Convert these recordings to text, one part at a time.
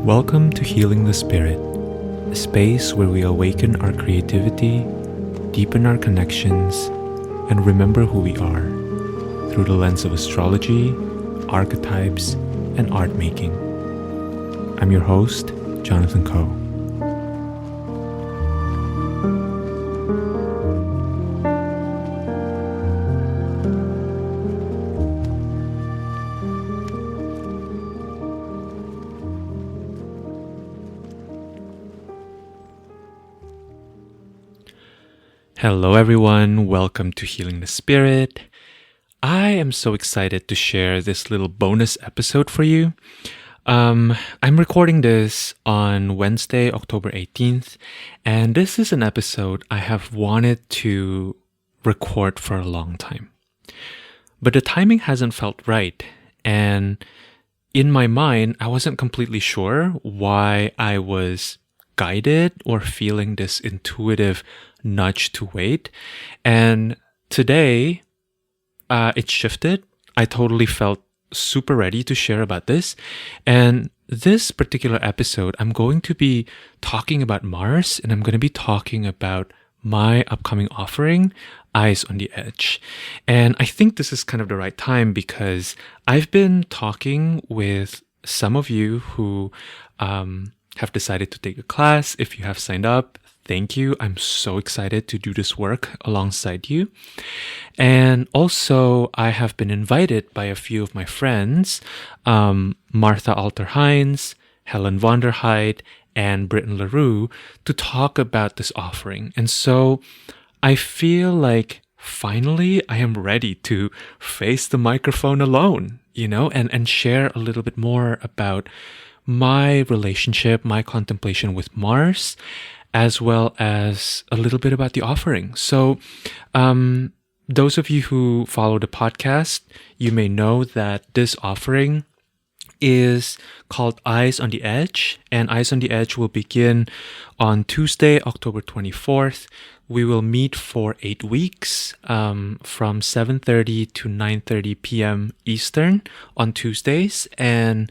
Welcome to Healing the Spirit, a space where we awaken our creativity, deepen our connections, and remember who we are through the lens of astrology, archetypes, and art making. I'm your host, Jonathan Coe. Hello everyone, welcome to Healing the Spirit. I am so excited to share this little bonus episode for you. I'm recording this on Wednesday, October 18th, and this is an episode I have wanted to record for a long time. But the timing hasn't felt right, and in my mind, I wasn't completely sure why I was guided or feeling this intuitive nudge to wait. And today, it shifted. I totally felt super ready to share about this. And this particular episode, I'm going to be talking about Mars, and I'm going to be talking about my upcoming offering, Eyes on the Edge. And I think this is kind of the right time because I've been talking with some of you who have decided to take a class. If you have signed up, thank you. I'm so excited to do this work alongside you. And also, I have been invited by a few of my friends, Martha Alter-Hines, Helen Vonderheid, and Britton LaRue, to talk about this offering. And so I feel like finally I am ready to face the microphone alone, and share a little bit more about my relationship, my contemplation with Mars, as well as a little bit about the offering. So, those of you who follow the podcast, you may know that this offering is called Eyes on the Edge, and Eyes on the Edge will begin on Tuesday, October 24th. We will meet for 8 weeks, from 7:30 to 9:30 p.m. Eastern on Tuesdays, and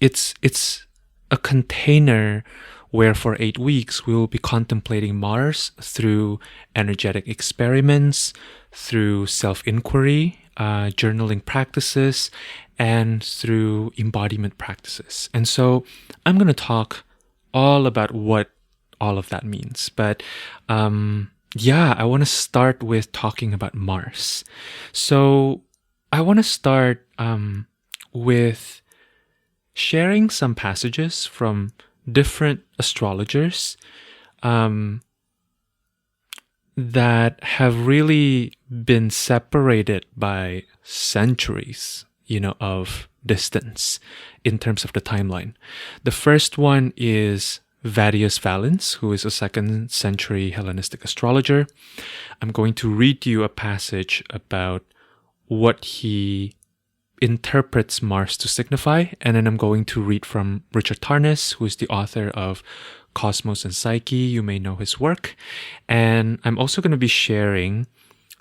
it's a container where for 8 weeks we will be contemplating Mars through energetic experiments, through self-inquiry, journaling practices, and through embodiment practices. And so I'm going to talk all about what all of that means. But I want to start with talking about Mars. So I want to start with sharing some passages from different astrologers that have really been separated by centuries, of distance in terms of the timeline. The first one is Vadius Valens, who is a 2nd century Hellenistic astrologer. I'm going to read you a passage about what he interprets Mars to signify, and then I'm going to read from Richard Tarnas, who is the author of Cosmos and Psyche. You may know his work. And I'm also going to be sharing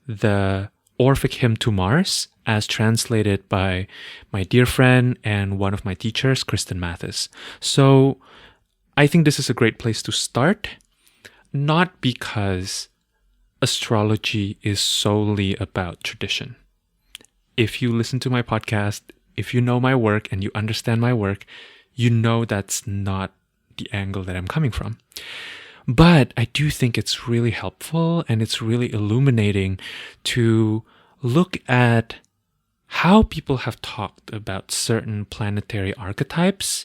the Orphic Hymn to Mars as translated by my dear friend and one of my teachers, Kristen Mathis. So I think this is a great place to start, not because astrology is solely about tradition. If you listen to my podcast, if you know my work and you understand my work, you know that's not the angle that I'm coming from. But I do think it's really helpful and it's really illuminating to look at how people have talked about certain planetary archetypes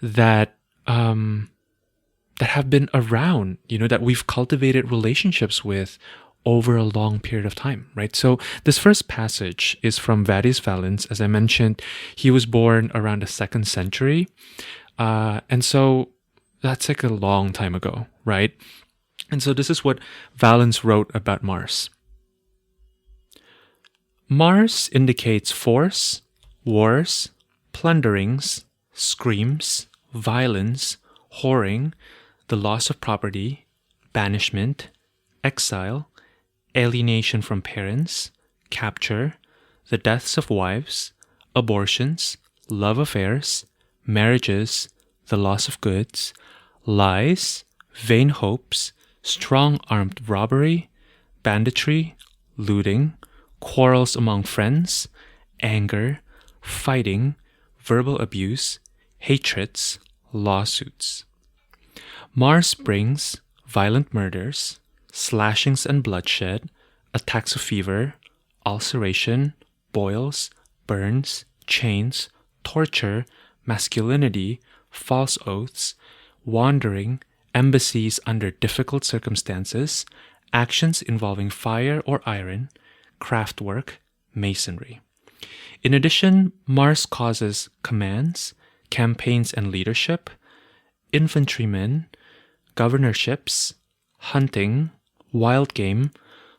that have been around, that we've cultivated relationships with over a long period of time, right? So this first passage is from Vadius Valens. As I mentioned, he was born around the 2nd century. And so that's like a long time ago, right? And so this is what Valens wrote about Mars. Mars indicates force, wars, plunderings, screams, violence, whoring, the loss of property, banishment, exile, alienation from parents, capture, the deaths of wives, abortions, love affairs, marriages, the loss of goods, lies, vain hopes, strong armed robbery, banditry, looting, quarrels among friends, anger, fighting, verbal abuse, hatreds, lawsuits. Mars brings violent murders, slashings and bloodshed, attacks of fever, ulceration, boils, burns, chains, torture, masculinity, false oaths, wandering, embassies under difficult circumstances, actions involving fire or iron, craftwork, masonry. In addition, Mars causes commands, campaigns and leadership, infantrymen, governorships, hunting, wild game,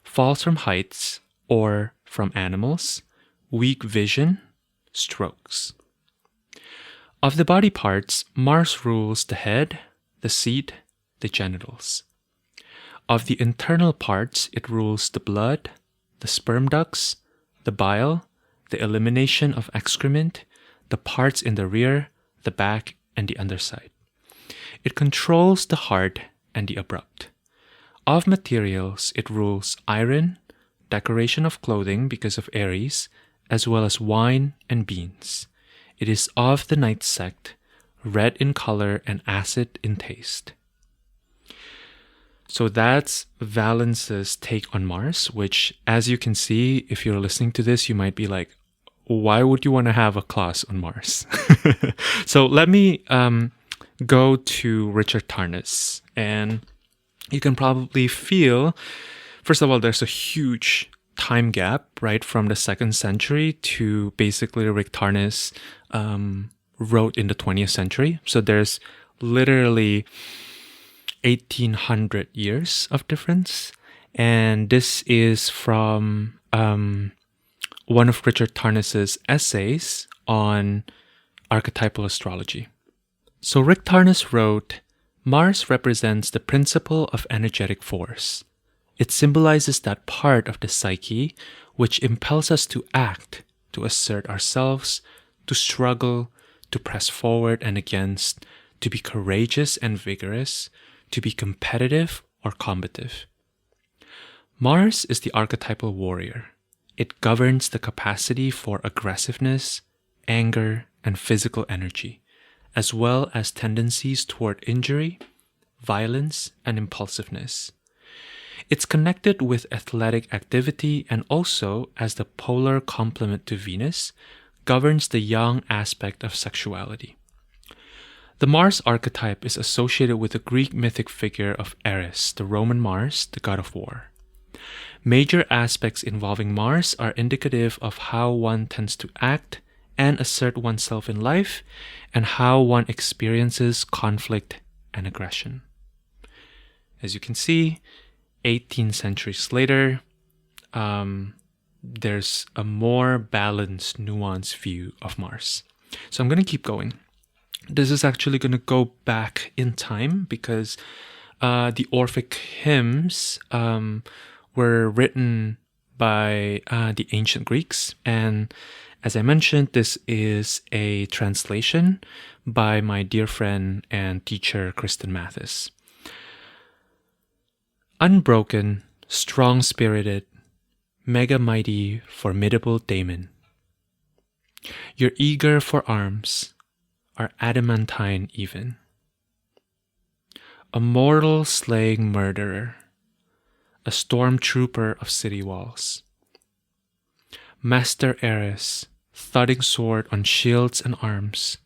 falls from heights or from animals, weak vision, strokes. Of the body parts, Mars rules the head, the seat, the genitals. Of the internal parts, it rules the blood, the sperm ducts, the bile, the elimination of excrement, the parts in the rear, the back, and the underside. It controls the heart and the abrupt. Of materials, it rules iron, decoration of clothing because of Aries, as well as wine and beans. It is of the ninth sect, red in color and acid in taste. So that's Valence's take on Mars, which, as you can see, if you're listening to this, you might be like, why would you want to have a class on Mars? So let me go to Richard Tarnas, and you can probably feel, first of all, there's a huge time gap, right, from the 2nd century to basically Rick Tarnas wrote in the 20th century. So there's literally 1800 years of difference. And this is from one of Richard Tarnas's essays on archetypal astrology. So Rick Tarnas wrote, Mars represents the principle of energetic force. It symbolizes that part of the psyche which impels us to act, to assert ourselves, to struggle, to press forward and against, to be courageous and vigorous, to be competitive or combative. Mars is the archetypal warrior. It governs the capacity for aggressiveness, anger, and physical energy, as well as tendencies toward injury, violence, and impulsiveness. It's connected with athletic activity and also, as the polar complement to Venus, governs the yang aspect of sexuality. The Mars archetype is associated with the Greek mythic figure of Eris, the Roman Mars, the god of war. Major aspects involving Mars are indicative of how one tends to act and assert oneself in life, and how one experiences conflict and aggression. As you can see, 18 centuries later, there's a more balanced, nuanced view of Mars. So I'm going to keep going. This is actually going to go back in time because the Orphic hymns were written by the ancient Greeks. And as I mentioned, this is a translation by my dear friend and teacher, Kristen Mathis. Unbroken, strong-spirited, mega-mighty, formidable Damon. You're eager for arms, are adamantine even. A mortal slaying murderer, a stormtrooper of city walls. Master Ares, thudding sword on shields and arms.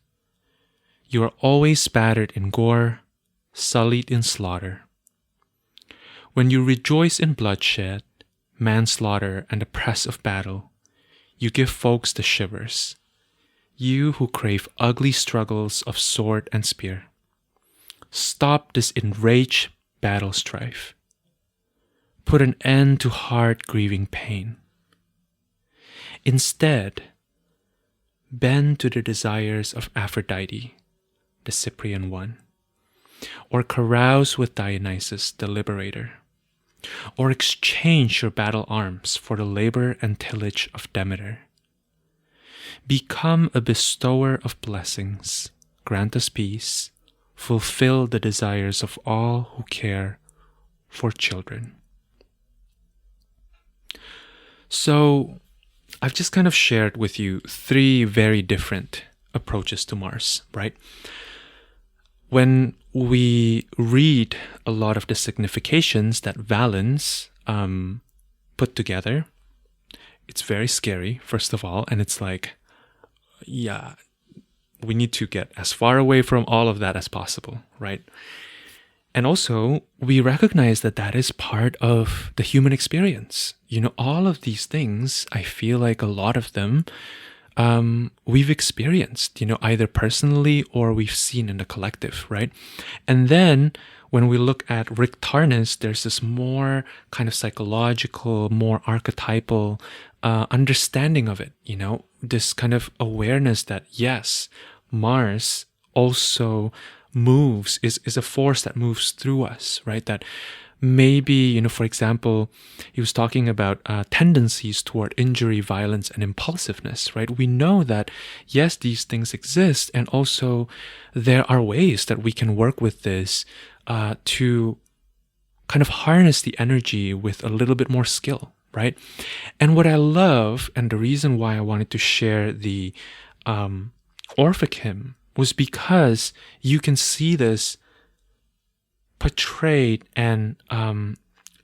You are always spattered in gore, sullied in slaughter. When you rejoice in bloodshed, manslaughter, and the press of battle, you give folks the shivers. You who crave ugly struggles of sword and spear. Stop this enraged battle strife. Put an end to heart grieving pain. Instead, bend to the desires of Aphrodite, the Cyprian one, or carouse with Dionysus, the liberator, or exchange your battle arms for the labor and tillage of Demeter. Become a bestower of blessings, grant us peace, fulfill the desires of all who care for children. So I've just kind of shared with you 3 very different approaches to Mars, right? When we read a lot of the significations that Valens put together, it's very scary, first of all, and it's like, yeah, we need to get as far away from all of that as possible, right? And also, we recognize that that is part of the human experience. All of these things, I feel like a lot of them we've experienced, either personally or we've seen in the collective, right? And then when we look at Rick Tarnas, there's this more kind of psychological, more archetypal understanding of it, this kind of awareness that, yes, Mars also moves, is a force that moves through us, right? That maybe, for example, he was talking about tendencies toward injury, violence, and impulsiveness, right? We know that, yes, these things exist, and also there are ways that we can work with this to kind of harness the energy with a little bit more skill, right? And what I love, and the reason why I wanted to share the Orphic hymn, was because you can see this portrayed and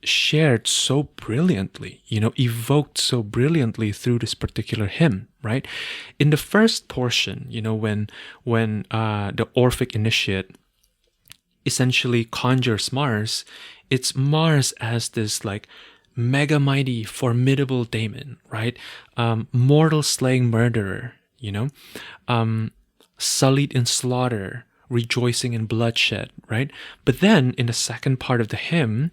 shared so brilliantly, evoked so brilliantly through this particular hymn, right? In the first portion, when the Orphic initiate essentially conjures Mars, it's Mars as this like mega mighty, formidable daemon, right? Mortal slaying murderer, sullied in slaughter, rejoicing in bloodshed, right? But then in the second part of the hymn,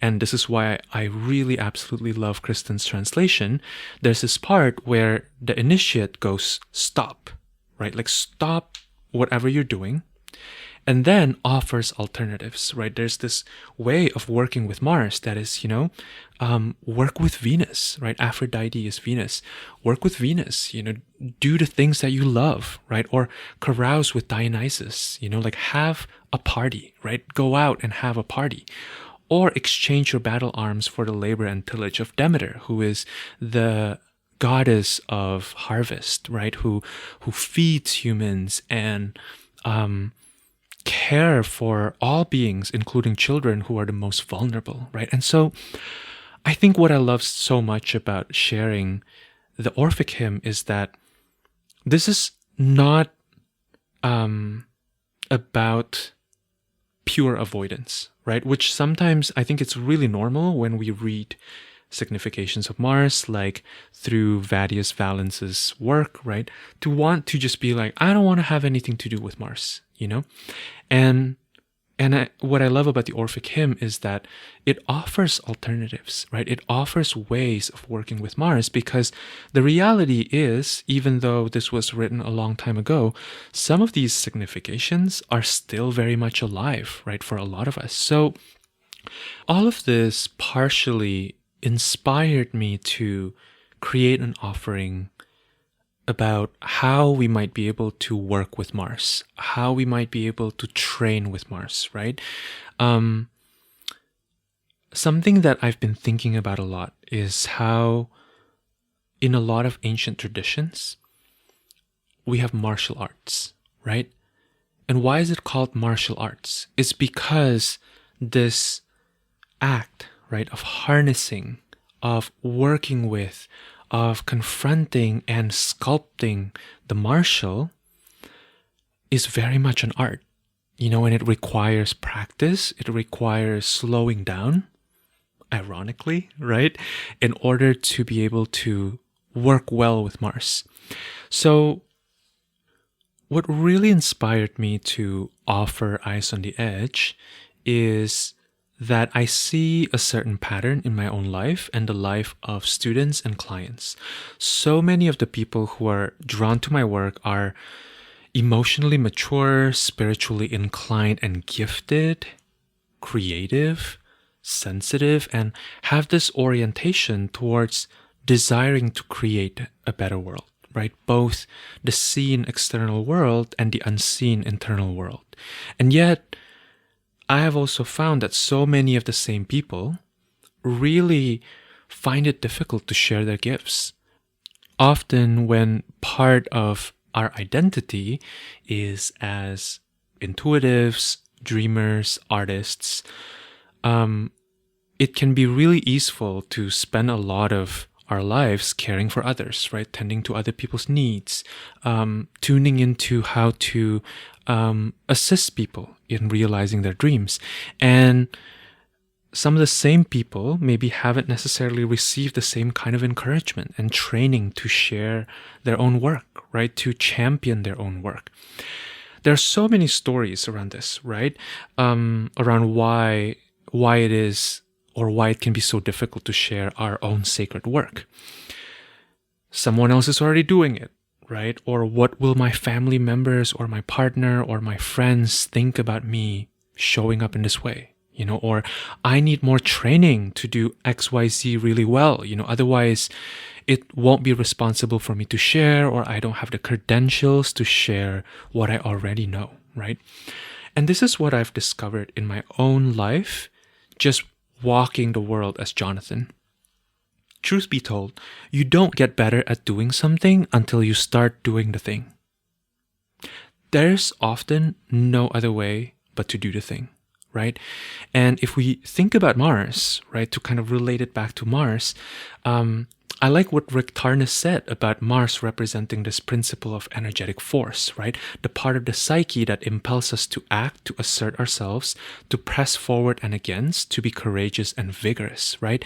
and this is why I really absolutely love Kristen's translation, there's this part where the initiate goes, stop, right? Like stop whatever you're doing, and then offers alternatives, right? There's this way of working with Mars that is, work with Venus, right? Aphrodite is Venus. Work with Venus, do the things that you love, right? Or carouse with Dionysus, like have a party, right? Go out and have a party. Or exchange your battle arms for the labor and tillage of Demeter, who is the goddess of harvest, right? Who feeds humans and care for all beings, including children who are the most vulnerable, right? And so I think what I love so much about sharing the Orphic hymn is that this is not about pure avoidance, right? Which sometimes I think it's really normal when we read significations of Mars, like through Vadius Valens's work, right? To want to just be like, I don't want to have anything to do with Mars, And what I love about the Orphic hymn is that it offers alternatives, right? It offers ways of working with Mars, because the reality is, even though this was written a long time ago, some of these significations are still very much alive, right? For a lot of us. So all of this partially inspired me to create an offering about how we might be able to work with Mars, how we might be able to train with Mars, right? Something that I've been thinking about a lot is how in a lot of ancient traditions, we have martial arts, right? And why is it called martial arts? It's because this act, right, of harnessing, of working with, of confronting and sculpting the martial is very much an art, and it requires practice. It requires slowing down, ironically, right, in order to be able to work well with Mars. So what really inspired me to offer Eyes on the Edge is that I see a certain pattern in my own life and the life of students and clients. So many of the people who are drawn to my work are emotionally mature, spiritually inclined and gifted, creative, sensitive, and have this orientation towards desiring to create a better world, right? Both the seen external world and the unseen internal world. And yet, I have also found that so many of the same people really find it difficult to share their gifts. Often, when part of our identity is as intuitives, dreamers, artists, it can be really easeful to spend a lot of our lives caring for others, right? Tending to other people's needs, tuning into how to assist people in realizing their dreams. And some of the same people maybe haven't necessarily received the same kind of encouragement and training to share their own work, right? To champion their own work. There are so many stories around this, right? Around why it is, or why it can be so difficult to share our own sacred work. Someone else is already doing it, right? Or what will my family members or my partner or my friends think about me showing up in this way? Or I need more training to do XYZ really well, otherwise it won't be responsible for me to share, or I don't have the credentials to share what I already know, right? And this is what I've discovered in my own life, just walking the world as Jonathan. Truth be told, you don't get better at doing something until you start doing the thing. There's often no other way but to do the thing, right? And if we think about Mars, right, to kind of relate it back to Mars, I like what Rick Tarnas said about Mars representing this principle of energetic force, right? The part of the psyche that impels us to act, to assert ourselves, to press forward and against, to be courageous and vigorous, right?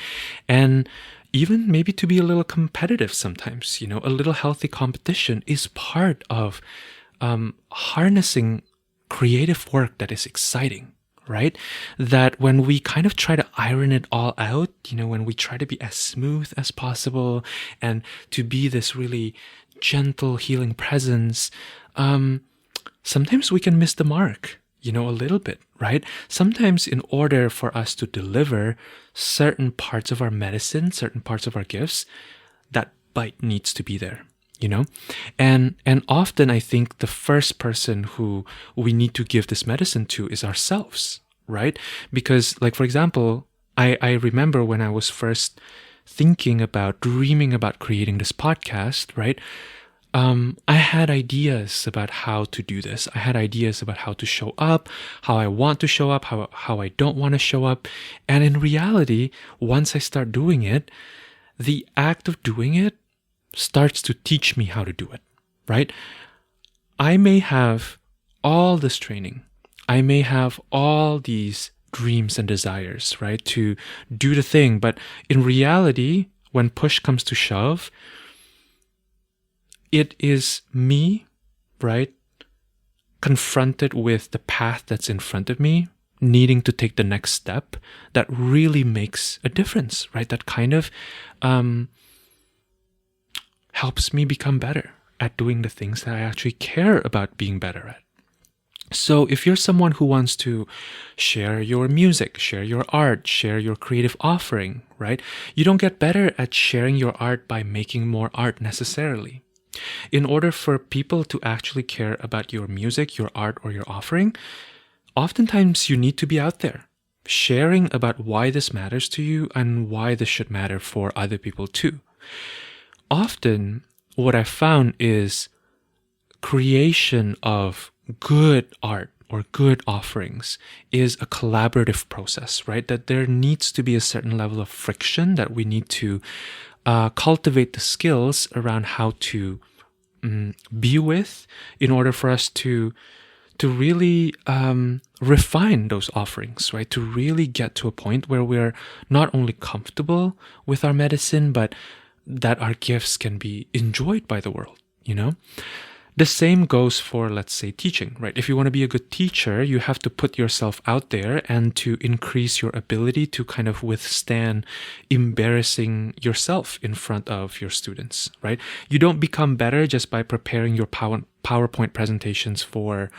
And even maybe to be a little competitive sometimes, a little healthy competition is part of harnessing creative work that is exciting, right? That when we kind of try to iron it all out, when we try to be as smooth as possible and to be this really gentle, healing presence, sometimes we can miss the mark, a little bit, right? Sometimes in order for us to deliver certain parts of our medicine, certain parts of our gifts, that bite needs to be there. And often I think the first person who we need to give this medicine to is ourselves, right? Because, like, for example, I remember when I was first dreaming about creating this podcast, right? I had ideas about how to do this. I had ideas about how to show up, how I want to show up, how I don't want to show up. And in reality, once I start doing it, the act of doing it starts to teach me how to do it, right? I may have all this training. I may have all these dreams and desires, right, to do the thing. But in reality, when push comes to shove, it is me, right, confronted with the path that's in front of me, needing to take the next step that really makes a difference, right? That kind of helps me become better at doing the things that I actually care about being better at. So if you're someone who wants to share your music, share your art, share your creative offering, right? You don't get better at sharing your art by making more art necessarily. In order for people to actually care about your music, your art, or your offering, oftentimes you need to be out there sharing about why this matters to you and why this should matter for other people too. Often, what I found is creation of good art or good offerings is a collaborative process, right? That there needs to be a certain level of friction, that we need to cultivate the skills around how to be with in order for us to really refine those offerings, right? To really get to a point where we're not only comfortable with our medicine, but that our gifts can be enjoyed by the world, The same goes for, let's say, teaching, right? If you want to be a good teacher, you have to put yourself out there and to increase your ability to kind of withstand embarrassing yourself in front of your students, right? You don't become better just by preparing your PowerPoint presentations for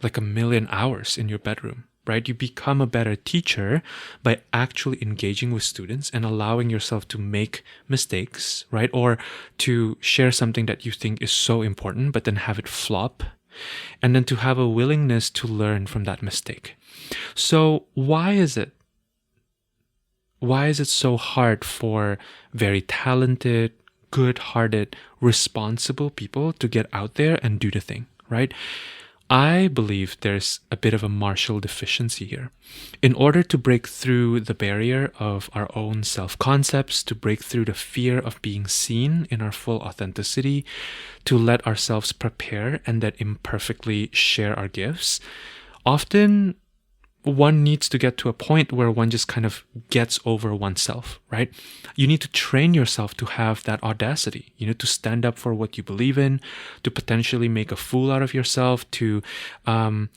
like 1,000,000 hours in your bedroom. right? You become a better teacher by actually engaging with students and allowing yourself to make mistakes, right? Or to share something that you think is so important, but then have it flop. And then to have a willingness to learn from that mistake. So why is it so hard for very talented, good-hearted, responsible people to get out there and do the thing, right? I believe there's a bit of a Marshall deficiency here. In order to break through the barrier of our own self-concepts, to break through the fear of being seen in our full authenticity, to let ourselves prepare and then imperfectly share our gifts, often one needs to get to a point where one just kind of gets over oneself, right? You need to train yourself to have that audacity, to stand up for what you believe in, to potentially make a fool out of yourself, to also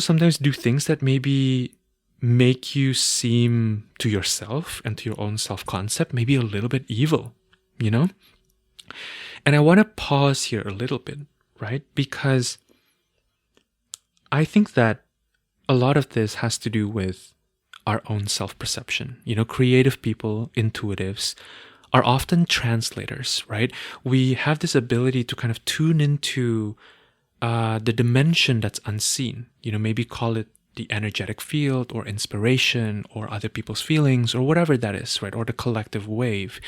sometimes do things that maybe make you seem to yourself and to your own self-concept maybe a little bit evil, And I want to pause here a little bit, right? Because I think that a lot of this has to do with our own self-perception. Creative people, intuitives, are often translators, right? We have this ability to kind of tune into the dimension that's unseen. Maybe call it the energetic field or inspiration or other people's feelings or whatever that is, right? Or the collective wave.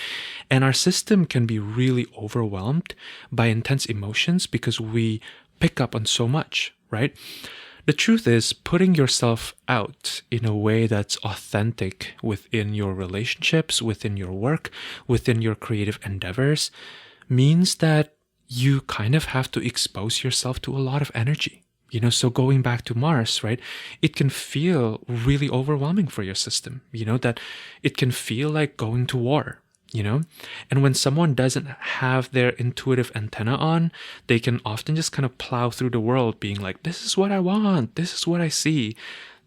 And our system can be really overwhelmed by intense emotions because we pick up on so much, right? The truth is, putting yourself out in a way that's authentic within your relationships, within your work, within your creative endeavors, means that you kind of have to expose yourself to a lot of energy. So going back to Mars, right, it can feel really overwhelming for your system, that it can feel like going to war. And when someone doesn't have their intuitive antenna on, they can often just kind of plow through the world being like, this is what I want, this is what I see,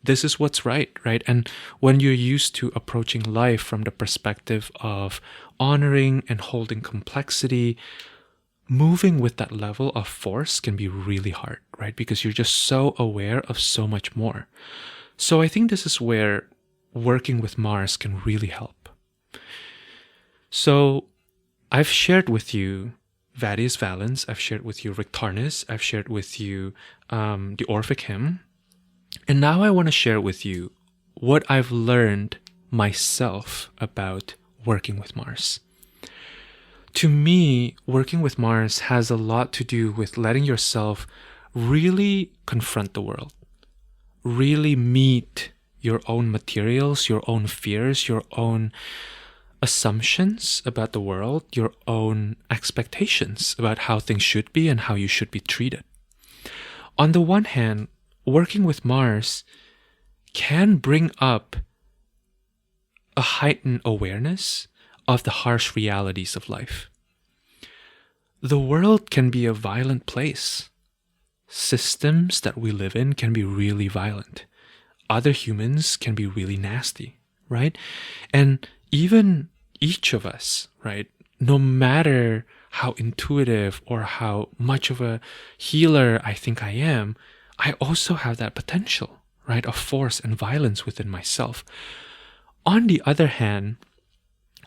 this is what's right? And when you're used to approaching life from the perspective of honoring and holding complexity, moving with that level of force can be really hard, right? Because you're just so aware of so much more. So I think this is where working with Mars can really help. So I've shared with you Vadius Valens, I've shared with you Rictarnus, I've shared with you the Orphic Hymn, and now I want to share with you what I've learned myself about working with Mars. To me, working with Mars has a lot to do with letting yourself really confront the world, really meet your own materials, your own fears, your own assumptions about the world, your own expectations about how things should be and how you should be treated. On the one hand, working with Mars can bring up a heightened awareness of the harsh realities of life. The world can be a violent place. Systems that we live in can be really violent. Other humans can be really nasty, right? And even each of us, right, no matter how intuitive or how much of a healer I think I am, I also have that potential, right, of force and violence within myself. On the other hand,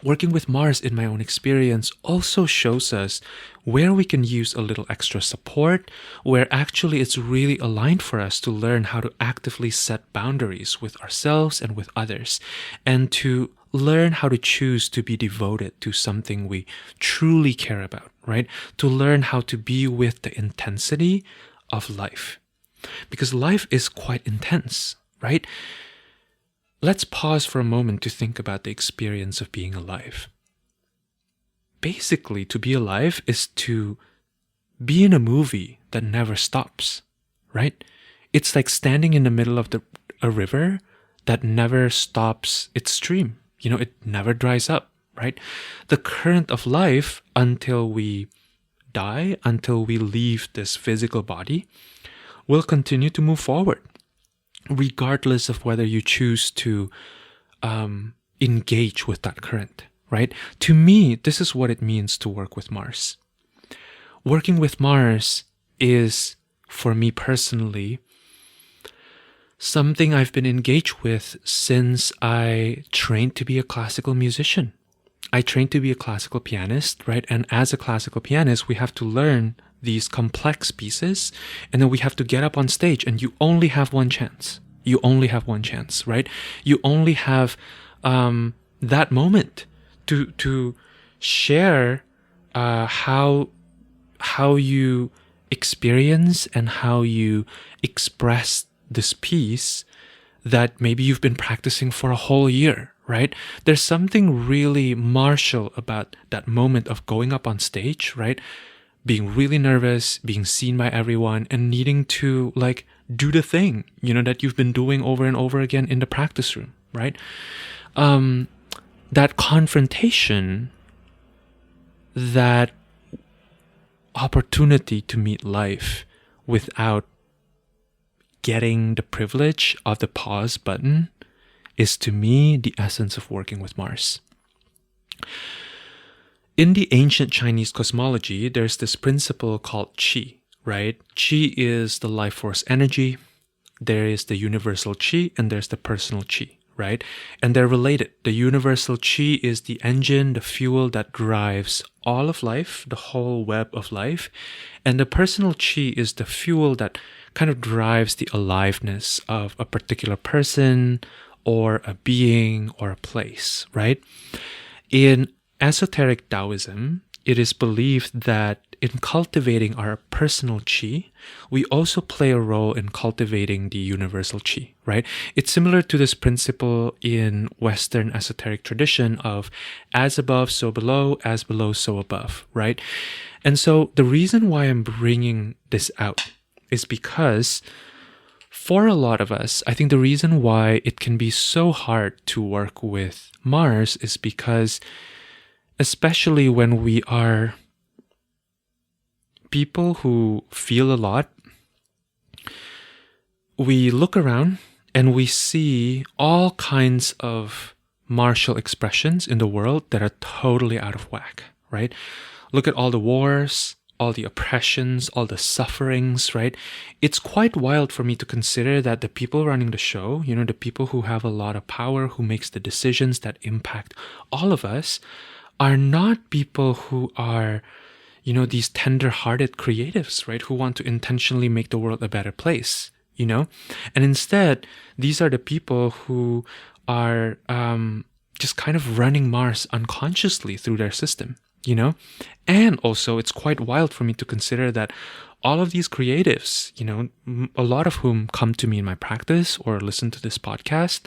working with Mars in my own experience also shows us where we can use a little extra support, where actually it's really aligned for us to learn how to actively set boundaries with ourselves and with others, and to learn how to choose to be devoted to something we truly care about, right? To learn how to be with the intensity of life. Because life is quite intense, right? Let's pause for a moment to think about the experience of being alive. Basically, to be alive is to be in a movie that never stops, right? It's like standing in the middle of a river that never stops its stream. It never dries up, right? The current of life until we die, until we leave this physical body, will continue to move forward, regardless of whether you choose to engage with that current, right? To me, this is what it means to work with Mars. Working with Mars is, for me personally, something I've been engaged with since I trained to be a classical musician. I trained to be a classical pianist, right? And as a classical pianist, we have to learn these complex pieces, and then we have to get up on stage, and you only have one chance. You only have one chance, right? You only have that moment to share how you experience and how you express this piece that maybe you've been practicing for a whole year, right? There's something really martial about that moment of going up on stage, right? Being really nervous, being seen by everyone, and needing to like do the thing, that you've been doing over and over again in the practice room, right? That confrontation, that opportunity to meet life without getting the privilege of the pause button is, to me, the essence of working with Mars. In the ancient Chinese cosmology, there's this principle called qi, right? Qi is the life force energy. There is the universal qi and there's the personal qi, right? And they're related. The universal qi is the engine, the fuel that drives all of life, the whole web of life. And the personal qi is the fuel that kind of drives the aliveness of a particular person or a being or a place, right? In esoteric Taoism, it is believed that in cultivating our personal qi, we also play a role in cultivating the universal qi, right? It's similar to this principle in Western esoteric tradition of as above, so below, as below, so above, right? And so the reason why I'm bringing this out is because for a lot of us, I think the reason why it can be so hard to work with Mars is because, especially when we are people who feel a lot, we look around and we see all kinds of martial expressions in the world that are totally out of whack, right? Look at all the wars, all the oppressions, all the sufferings, right? It's quite wild for me to consider that the people running the show, the people who have a lot of power, who makes the decisions that impact all of us, are not people who are, these tender-hearted creatives, right? Who want to intentionally make the world a better place, And instead, these are the people who are just kind of running Mars unconsciously through their system, And also, it's quite wild for me to consider that all of these creatives, a lot of whom come to me in my practice or listen to this podcast,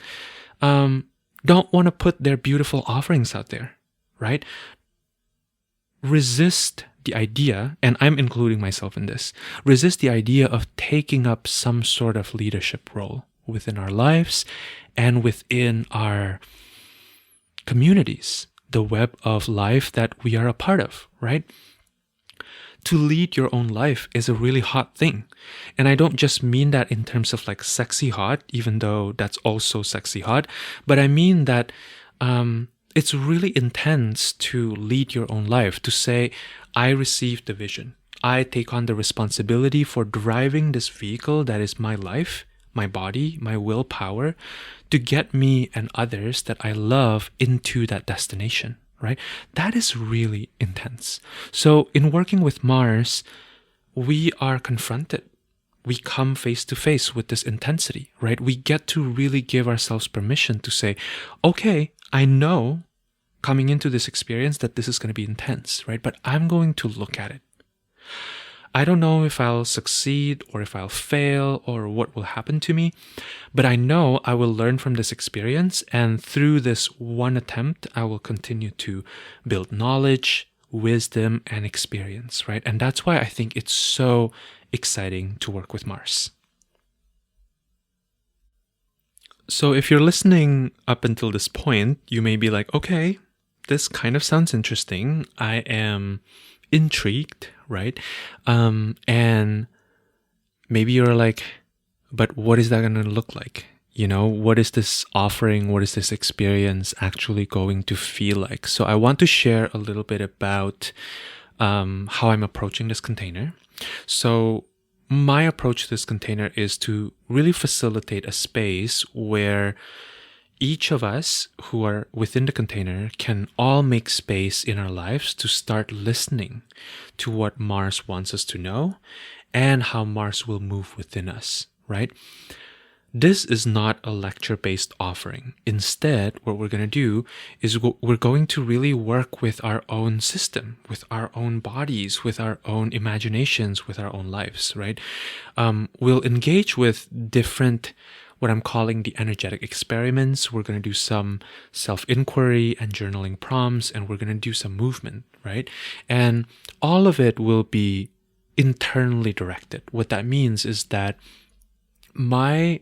don't want to put their beautiful offerings out there, right? Resist the idea, and I'm including myself in this, resist the idea of taking up some sort of leadership role within our lives and within our communities, the web of life that we are a part of, right? To lead your own life is a really hot thing. And I don't just mean that in terms of like sexy hot, even though that's also sexy hot, but I mean that it's really intense to lead your own life, to say, I received the vision. I take on the responsibility for driving this vehicle that is my life, my body, my willpower, to get me and others that I love into that destination, right? That is really intense. So in working with Mars, we are confronted. We come face to face with this intensity, right? We get to really give ourselves permission to say, okay, I know coming into this experience that this is going to be intense, right? But I'm going to look at it. I don't know if I'll succeed or if I'll fail or what will happen to me, but I know I will learn from this experience, and through this one attempt, I will continue to build knowledge, wisdom, and experience, right? And that's why I think it's so exciting to work with Mars. So if you're listening up until this point, you may be like, okay, this kind of sounds interesting. I am intrigued, right? And maybe you're like, but what is that going to look like? What is this offering? What is this experience actually going to feel like? So I want to share a little bit about how I'm approaching this container. So my approach to this container is to really facilitate a space where each of us who are within the container can all make space in our lives to start listening to what Mars wants us to know and how Mars will move within us, right? This is not a lecture-based offering. Instead, what we're going to do is we're going to really work with our own system, with our own bodies, with our own imaginations, with our own lives, right? We'll engage with different, what I'm calling the energetic experiments. We're going to do some self-inquiry and journaling prompts, and we're going to do some movement, right? And all of it will be internally directed. What that means is that my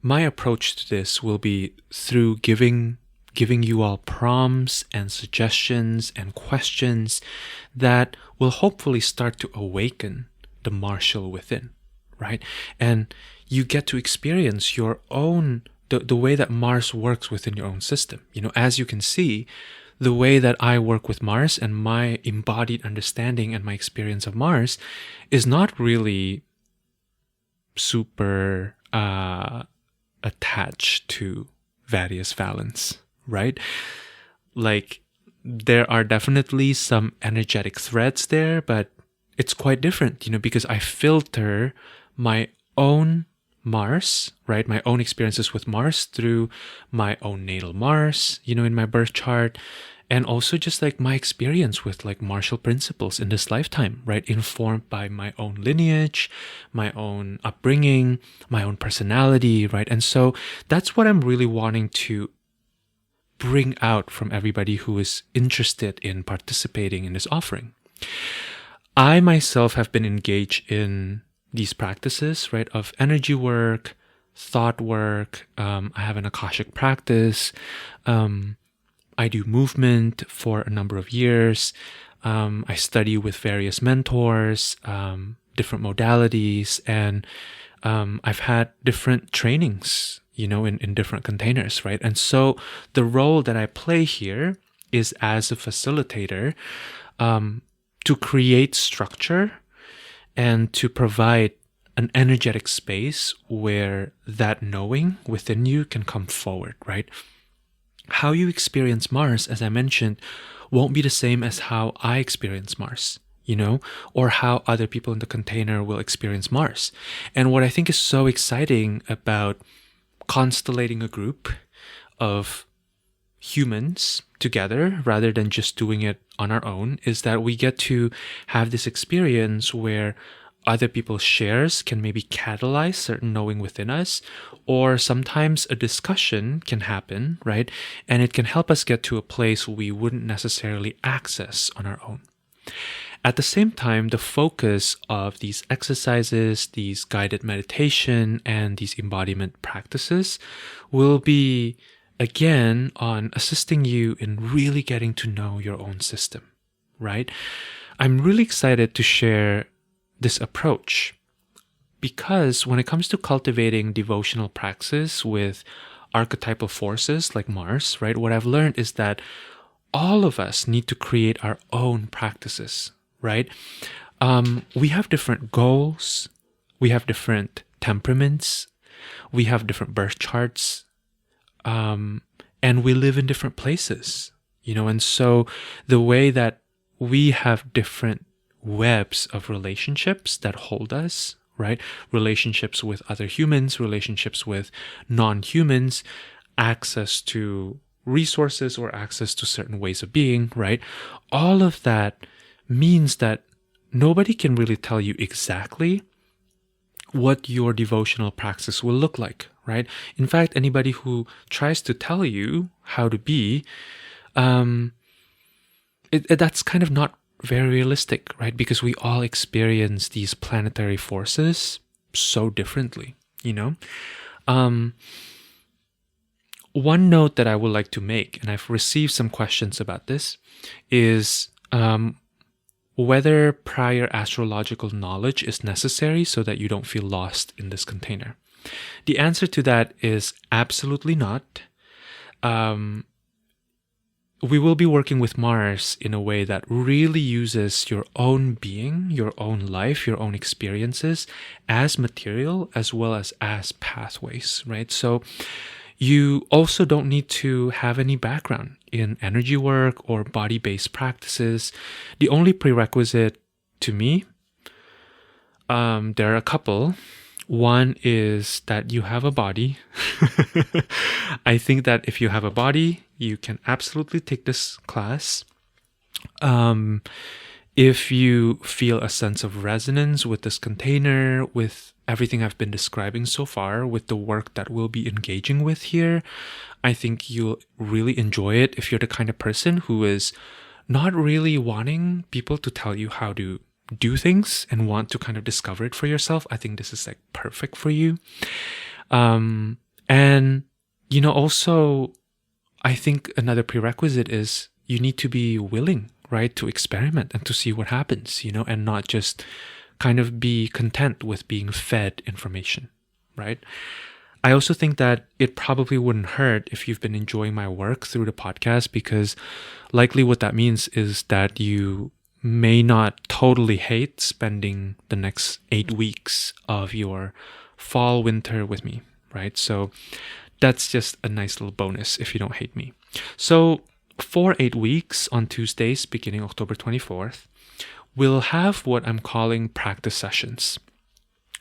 approach to this will be through giving you all prompts and suggestions and questions that will hopefully start to awaken the martial within, right? And you get to experience your own, the way that Mars works within your own system. As you can see, the way that I work with Mars and my embodied understanding and my experience of Mars is not really super attached to various valence, right? Like, there are definitely some energetic threads there, but it's quite different, because I filter my own Mars, right? My own experiences with Mars through my own natal Mars, in my birth chart, and also just like my experience with like martial principles in this lifetime, right? Informed by my own lineage, my own upbringing, my own personality, right? And so that's what I'm really wanting to bring out from everybody who is interested in participating in this offering. I myself have been engaged in these practices, right, of energy work, thought work. I have an Akashic practice. I do movement for a number of years. I study with various mentors, different modalities, and I've had different trainings, in different containers, right? And so the role that I play here is as a facilitator, to create structure and to provide an energetic space where that knowing within you can come forward, right? How you experience Mars, as I mentioned, won't be the same as how I experience Mars, or how other people in the container will experience Mars. And what I think is so exciting about constellating a group of humans together rather than just doing it on our own is that we get to have this experience where other people's shares can maybe catalyze certain knowing within us, or sometimes a discussion can happen, right? And it can help us get to a place we wouldn't necessarily access on our own. At the same time, the focus of these exercises, these guided meditation, and these embodiment practices will be, again, on assisting you in really getting to know your own system, right? I'm really excited to share this approach because when it comes to cultivating devotional praxis with archetypal forces like Mars, right, what I've learned is that all of us need to create our own practices, right? We have different goals, we have different temperaments, we have different birth charts, and we live in different places, and so the way that we have different webs of relationships that hold us, right? Relationships with other humans, relationships with non-humans, access to resources or access to certain ways of being, right? All of that means that nobody can really tell you exactly what your devotional praxis will look like, right? In fact, anybody who tries to tell you how to be, that's kind of not very realistic, right? Because we all experience these planetary forces so differently, One note that I would like to make, and I've received some questions about this, is whether prior astrological knowledge is necessary so that you don't feel lost in this container. The answer to that is absolutely not. we will be working with Mars in a way that really uses your own being, your own life, your own experiences as material as well as pathways, right? So you also don't need to have any background in energy work or body-based practices. The only prerequisite to me, there are a couple. One is that you have a body. I think that if you have a body, you can absolutely take this class. If you feel a sense of resonance with this container, with everything I've been describing so far, with the work that we'll be engaging with here, I think you'll really enjoy it. If you're the kind of person who is not really wanting people to tell you how to do things and want to kind of discover it for yourself, I think this is like perfect for you. And also I think another prerequisite is you need to be willing, right, to experiment and to see what happens, and not just kind of be content with being fed information, right? I also think that it probably wouldn't hurt if you've been enjoying my work through the podcast, because likely what that means is that you may not totally hate spending the next 8 weeks of your fall, winter with me, right? So that's just a nice little bonus if you don't hate me. So for 8 weeks on Tuesdays, beginning October 24th, we'll have what I'm calling practice sessions.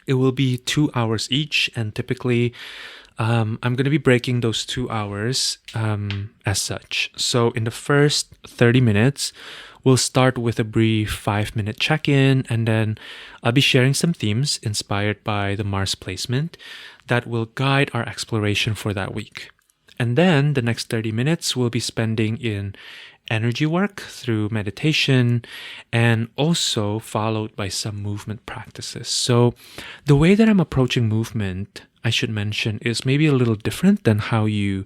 It will be 2 hours each, and typically I'm going to be breaking those 2 hours as such. So in the first 30 minutes, we'll start with a brief 5-minute check-in, and then I'll be sharing some themes inspired by the Mars placement that will guide our exploration for that week. And then the next 30 minutes we'll be spending in energy work through meditation, and also followed by some movement practices. So the way that I'm approaching movement, I should mention, is maybe a little different than how you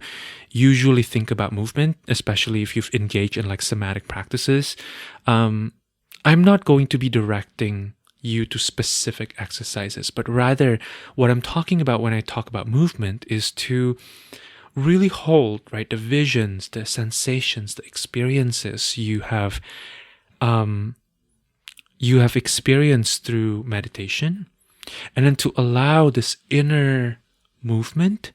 usually think about movement, especially if you've engaged in like somatic practices. I'm not going to be directing you to specific exercises, but rather what I'm talking about when I talk about movement is to really hold, right, the visions, the sensations, the experiences you have experienced through meditation, and then to allow this inner movement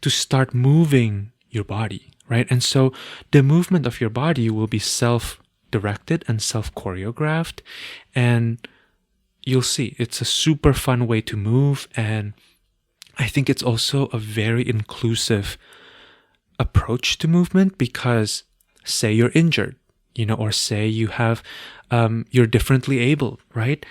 to start moving your body, right? And so the movement of your body will be self-directed and self-choreographed, and you'll see it's a super fun way to move. And I think it's also a very inclusive approach to movement, because say you're injured, or say you have you're differently able, right?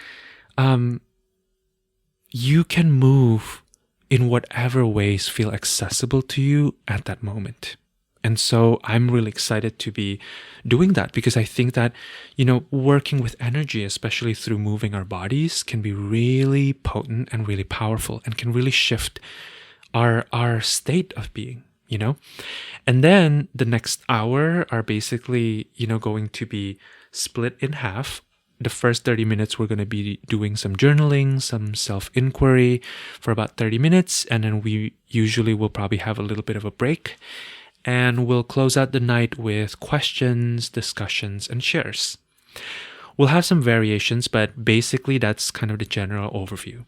You can move in whatever ways feel accessible to you at that moment. And so I'm really excited to be doing that, because I think that, working with energy, especially through moving our bodies, can be really potent and really powerful, and can really shift our state of being, And then the next hour are basically, going to be split in half. The first 30 minutes, we're going to be doing some journaling, some self-inquiry for about 30 minutes. And then we usually will probably have a little bit of a break. And we'll close out the night with questions, discussions, and shares. We'll have some variations, but basically that's kind of the general overview.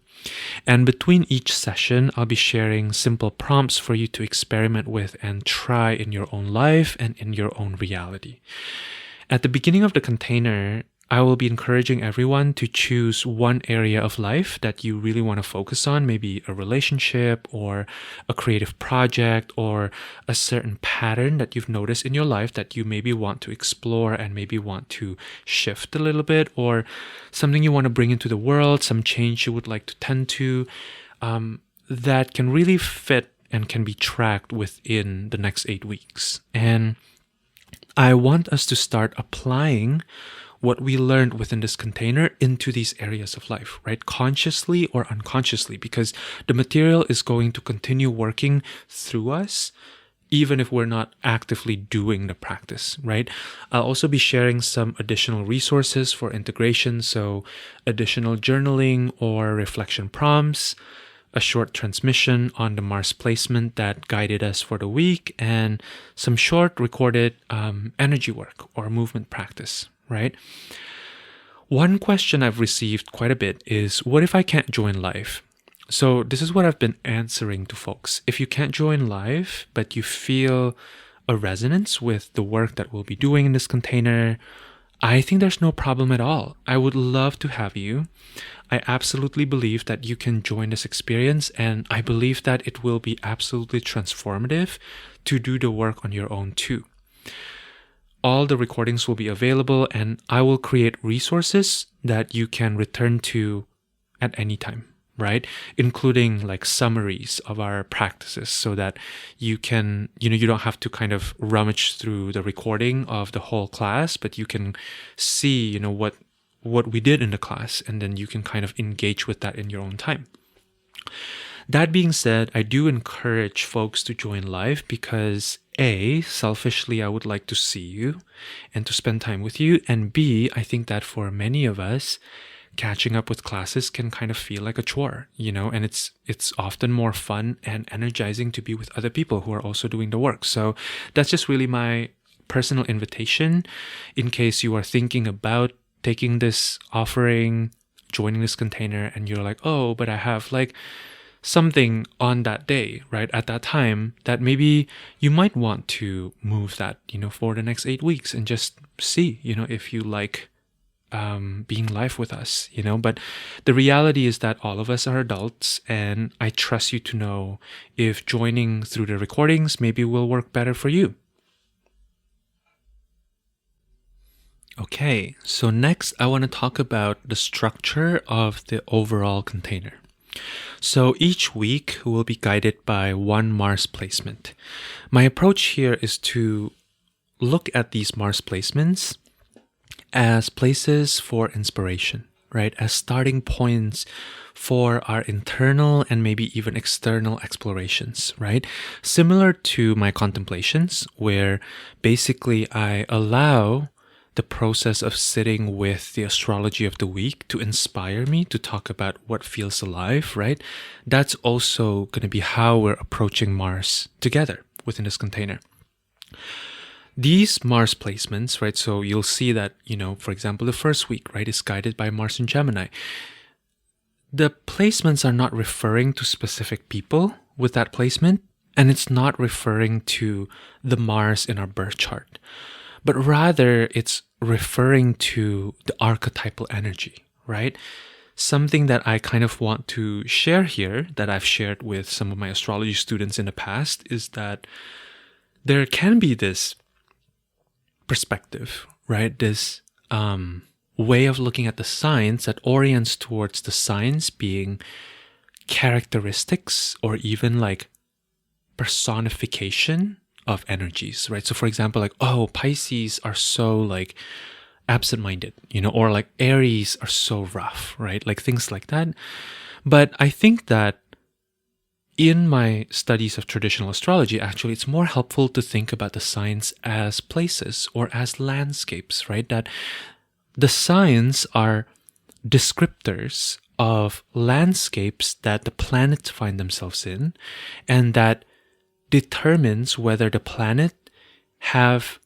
And between each session, I'll be sharing simple prompts for you to experiment with and try in your own life and in your own reality. At the beginning of the container, I will be encouraging everyone to choose one area of life that you really want to focus on, maybe a relationship or a creative project or a certain pattern that you've noticed in your life that you maybe want to explore and maybe want to shift a little bit, or something you want to bring into the world, some change you would like to tend to, that can really fit and can be tracked within the next 8 weeks. And I want us to start applying what we learned within this container into these areas of life, right? Consciously or unconsciously, because the material is going to continue working through us, even if we're not actively doing the practice, right? I'll also be sharing some additional resources for integration, so additional journaling or reflection prompts, a short transmission on the Mars placement that guided us for the week, and some short recorded energy work or movement practice, right? One question I've received quite a bit is, what if I can't join live? So this is what I've been answering to folks. If you can't join live, but you feel a resonance with the work that we'll be doing in this container, I think there's no problem at all. I would love to have you. I absolutely believe that you can join this experience, and I believe that it will be absolutely transformative to do the work on your own too. All the recordings will be available, and I will create resources that you can return to at any time, right? Including like summaries of our practices, so that you can, you don't have to kind of rummage through the recording of the whole class, but you can see, what we did in the class, and then you can kind of engage with that in your own time. That being said, I do encourage folks to join live because A, selfishly, I would like to see you and to spend time with you. And B, I think that for many of us, catching up with classes can kind of feel like a chore, and it's often more fun and energizing to be with other people who are also doing the work. So that's just really my personal invitation in case you are thinking about taking this offering, joining this container, and you're like, oh, but I have like something on that day, right, at that time, that maybe you might want to move that, for the next 8 weeks and just see, if you like being live with us, But the reality is that all of us are adults, and I trust you to know if joining through the recordings maybe will work better for you. Okay, so next I want to talk about the structure of the overall container. So each week will be guided by one Mars placement. My approach here is to look at these Mars placements as places for inspiration, right? As starting points for our internal and maybe even external explorations, right? Similar to my contemplations, where basically I allow the process of sitting with the astrology of the week to inspire me to talk about what feels alive, right? That's also going to be how we're approaching Mars together within this container. These Mars placements, right? So you'll see that, for example, the first week, right, is guided by Mars in Gemini. The placements are not referring to specific people with that placement, and it's not referring to the Mars in our birth chart, but rather it's referring to the archetypal energy, right? Something that I kind of want to share here, that I've shared with some of my astrology students in the past, is that there can be this perspective, right? This way of looking at the signs that orients towards the signs being characteristics or even like personification of energies, right? So for example, like, oh, Pisces are so like absent-minded, or like Aries are so rough, right? Like things like that. But I think that in my studies of traditional astrology, actually, it's more helpful to think about the signs as places or as landscapes, right? That the signs are descriptors of landscapes that the planets find themselves in, and that determines whether the planet have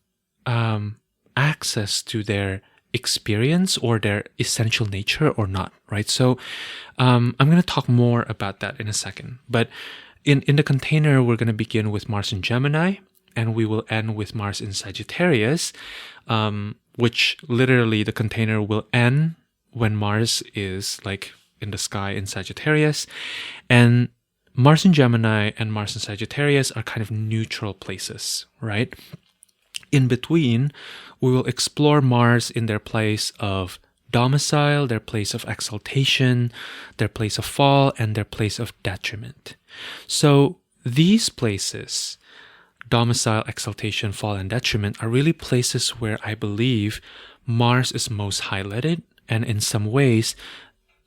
access to their experience or their essential nature or not, right? So I'm going to talk more about that in a second. But in the container, we're going to begin with Mars in Gemini, and we will end with Mars in Sagittarius, which literally the container will end when Mars is like in the sky in Sagittarius. And Mars in Gemini and Mars in Sagittarius are kind of neutral places, right? In between, we will explore Mars in their place of domicile, their place of exaltation, their place of fall, and their place of detriment. So these places, domicile, exaltation, fall, and detriment, are really places where I believe Mars is most highlighted, and in some ways,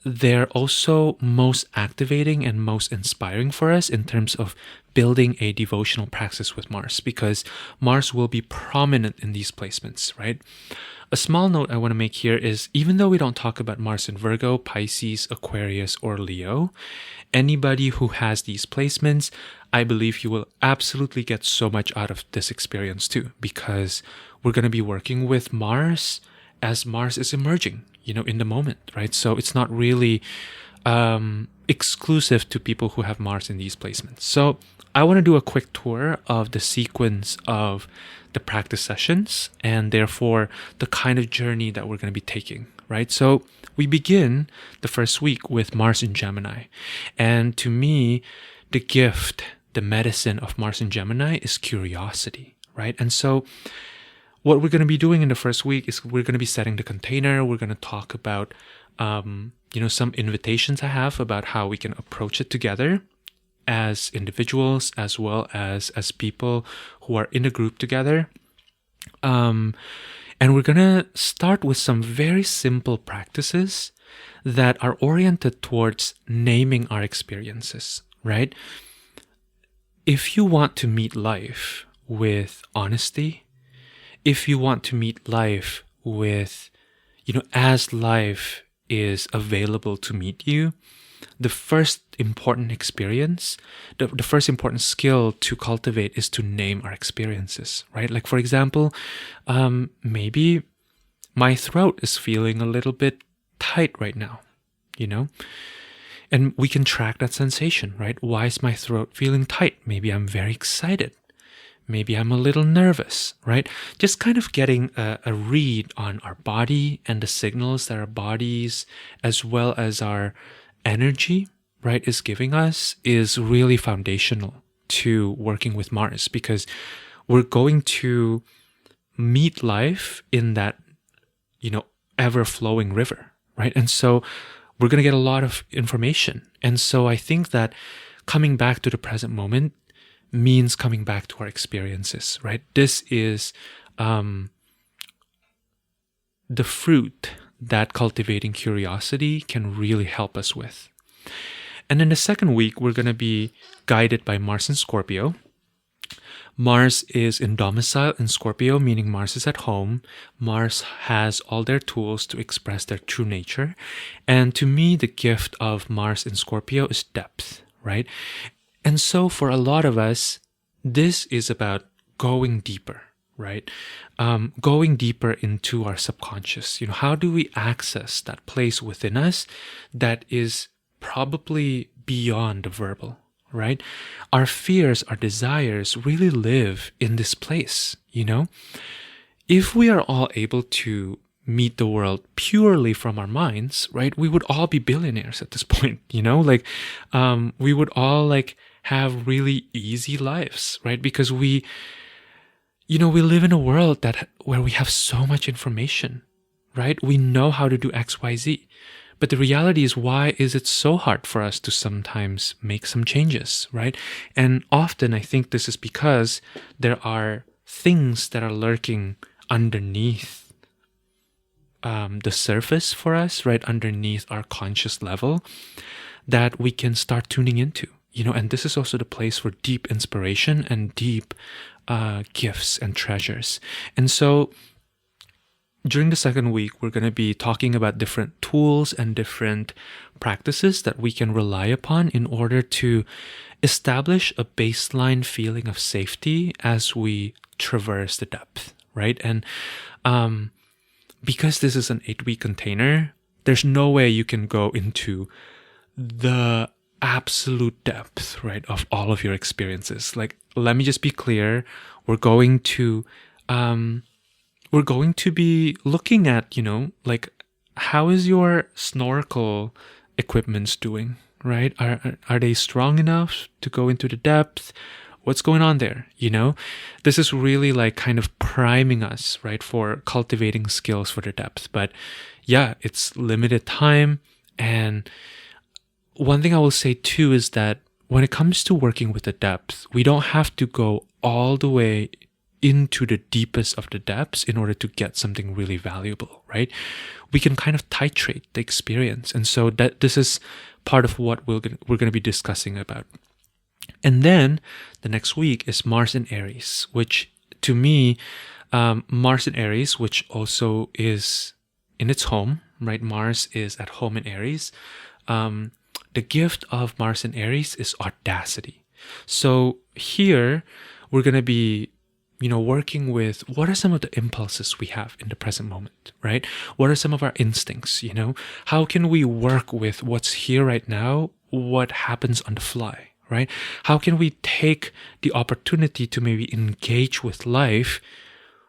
they're also most activating and most inspiring for us in terms of building a devotional praxis with Mars, because Mars will be prominent in these placements, right? A small note I want to make here is, even though we don't talk about Mars in Virgo, Pisces, Aquarius, or Leo, anybody who has these placements, I believe you will absolutely get so much out of this experience too, because we're going to be working with Mars as Mars is emerging, in the moment, right? So it's not really exclusive to people who have Mars in these placements. So I want to do a quick tour of the sequence of the practice sessions, and therefore the kind of journey that we're going to be taking, right? So we begin the first week with Mars in Gemini. And to me, the gift, the medicine of Mars in Gemini is curiosity, right? And so what we're going to be doing in the first week is we're going to be setting the container. We're going to talk about, some invitations I have about how we can approach it together as individuals, as well as people who are in a group together. And we're going to start with some very simple practices that are oriented towards naming our experiences, right? If you want to meet life with honesty, if you want to meet life with, as life is available to meet you, the first important experience, the first important skill to cultivate is to name our experiences, right? Like, for example, maybe my throat is feeling a little bit tight right now, and we can track that sensation, right? Why is my throat feeling tight? Maybe I'm very excited. Maybe I'm a little nervous, right? Just kind of getting a read on our body and the signals that our bodies, as well as our energy, right, is giving us, is really foundational to working with Mars, because we're going to meet life in that, ever-flowing river, right? And so we're going to get a lot of information. And so I think that coming back to the present moment means coming back to our experiences, right? This is the fruit that cultivating curiosity can really help us with. And in the second week, we're going to be guided by Mars in Scorpio. Mars is in domicile in Scorpio, meaning Mars is at home. Mars has all their tools to express their true nature. And to me, the gift of Mars in Scorpio is depth, right? And so for a lot of us, this is about going deeper, right? Going deeper into our subconscious. How do we access that place within us that is probably beyond the verbal, right? Our fears, our desires really live in this place, If we are all able to meet the world purely from our minds, right, we would all be billionaires at this point, we would all have really easy lives, right? Because we live in a world where we have so much information, right? We know how to do X, Y, Z. But the reality is, why is it so hard for us to sometimes make some changes, right? And often I think this is because there are things that are lurking underneath the surface for us, right? Underneath our conscious level that we can start tuning into. And this is also the place for deep inspiration and deep gifts and treasures. And so during the second week, we're going to be talking about different tools and different practices that we can rely upon in order to establish a baseline feeling of safety as we traverse the depth, right? And because this is an 8-week container, there's no way you can go into the absolute depth, right, of all of your experiences. Let me just be clear. We're going to be looking at, how is your snorkel equipments doing, right? Are they strong enough to go into the depth? What's going on there? This is really kind of priming us, right, for cultivating skills for the depth. But yeah, it's limited time. And one thing I will say too is that when it comes to working with the depth, we don't have to go all the way into the deepest of the depths in order to get something really valuable, right? We can kind of titrate the experience. And so this is part of what we're going to be discussing about. And then the next week is Mars in Aries, which to me, Mars in Aries, which also is in its home, right? Mars is at home in Aries. The gift of Mars in Aries is audacity. So here we're going to be, working with what are some of the impulses we have in the present moment, right? What are some of our instincts, How can we work with what's here right now, what happens on the fly, right? How can we take the opportunity to maybe engage with life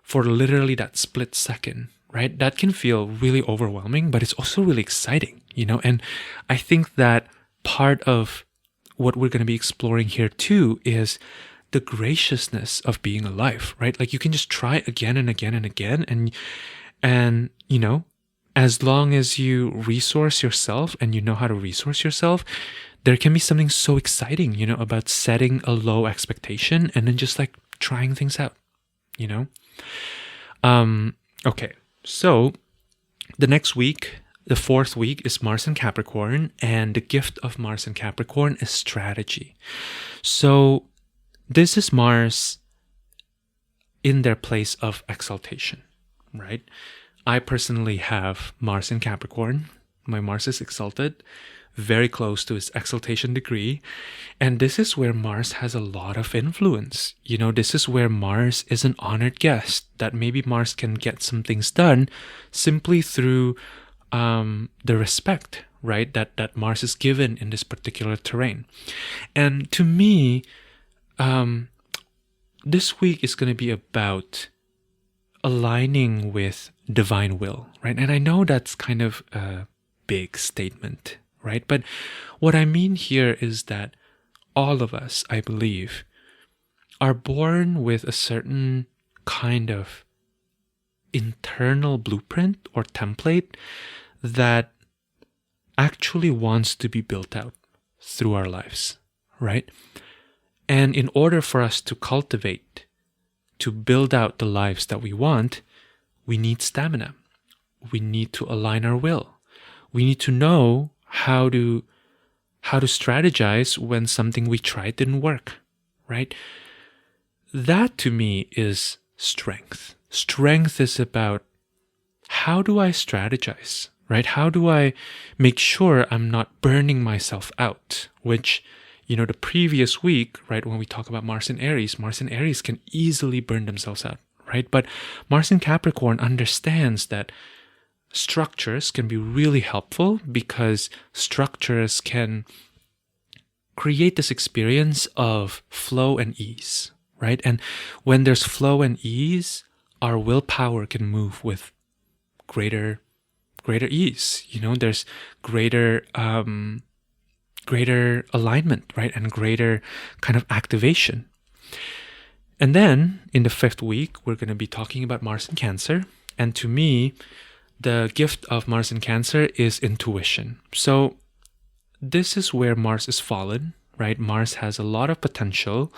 for literally that split second, right? That can feel really overwhelming, but it's also really exciting, And I think that part of what we're going to be exploring here too is the graciousness of being alive, right? Like you can just try again and again and again. And, as long as you resource yourself and you know how to resource yourself, there can be something so exciting, about setting a low expectation and then just like trying things out, Okay. So the next week, the fourth week is Mars in Capricorn, and the gift of Mars in Capricorn is strategy. So this is Mars in their place of exaltation, right? I personally have Mars in Capricorn. My Mars is exalted, very close to its exaltation degree. And this is where Mars has a lot of influence. This is where Mars is an honored guest, that maybe Mars can get some things done simply through the respect, right, that Mars is given in this particular terrain. And to me, this week is going to be about aligning with divine will, right? And I know that's kind of a big statement, right? But what I mean here is that all of us, I believe, are born with a certain kind of internal blueprint or template that actually wants to be built out through our lives, right? And in order for us to cultivate, to build out the lives that we want, we need stamina. We need to align our will. We need to know how to strategize when something we tried didn't work, right? That to me is strength. Strength is about how do I strategize, right? How do I make sure I'm not burning myself out, which, the previous week, right, when we talk about Mars in Aries can easily burn themselves out, right? But Mars in Capricorn understands that structures can be really helpful because structures can create this experience of flow and ease, right? And when there's flow and ease, our willpower can move with greater ease. There's greater alignment, right? And greater kind of activation. And then in the fifth week, we're going to be talking about Mars in Cancer. And to me, the gift of Mars in Cancer is intuition. So this is where Mars is fallen, right? Mars has a lot of potential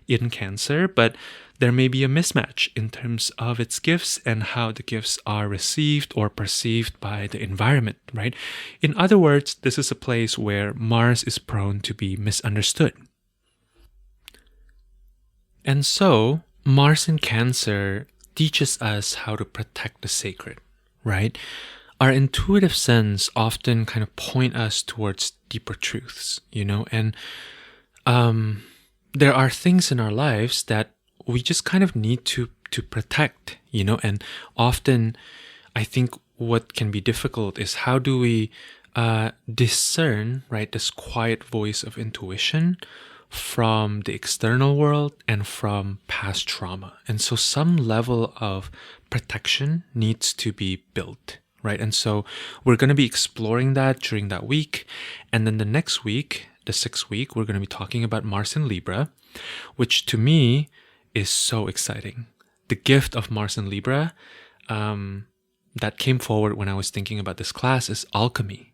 in Cancer, but there may be a mismatch in terms of its gifts and how the gifts are received or perceived by the environment, right? In other words, this is a place where Mars is prone to be misunderstood. And so, Mars in Cancer teaches us how to protect the sacred, right? Our intuitive sense often kind of point us towards deeper truths, and there are things in our lives that we just kind of need to protect, and often I think what can be difficult is how do we discern, right, this quiet voice of intuition from the external world and from past trauma. And so some level of protection needs to be built, right? And so we're going to be exploring that during that week. And then the next week, the sixth week, we're going to be talking about Mars in Libra, which to me is so exciting. The gift of Mars in Libra that came forward when I was thinking about this class is alchemy.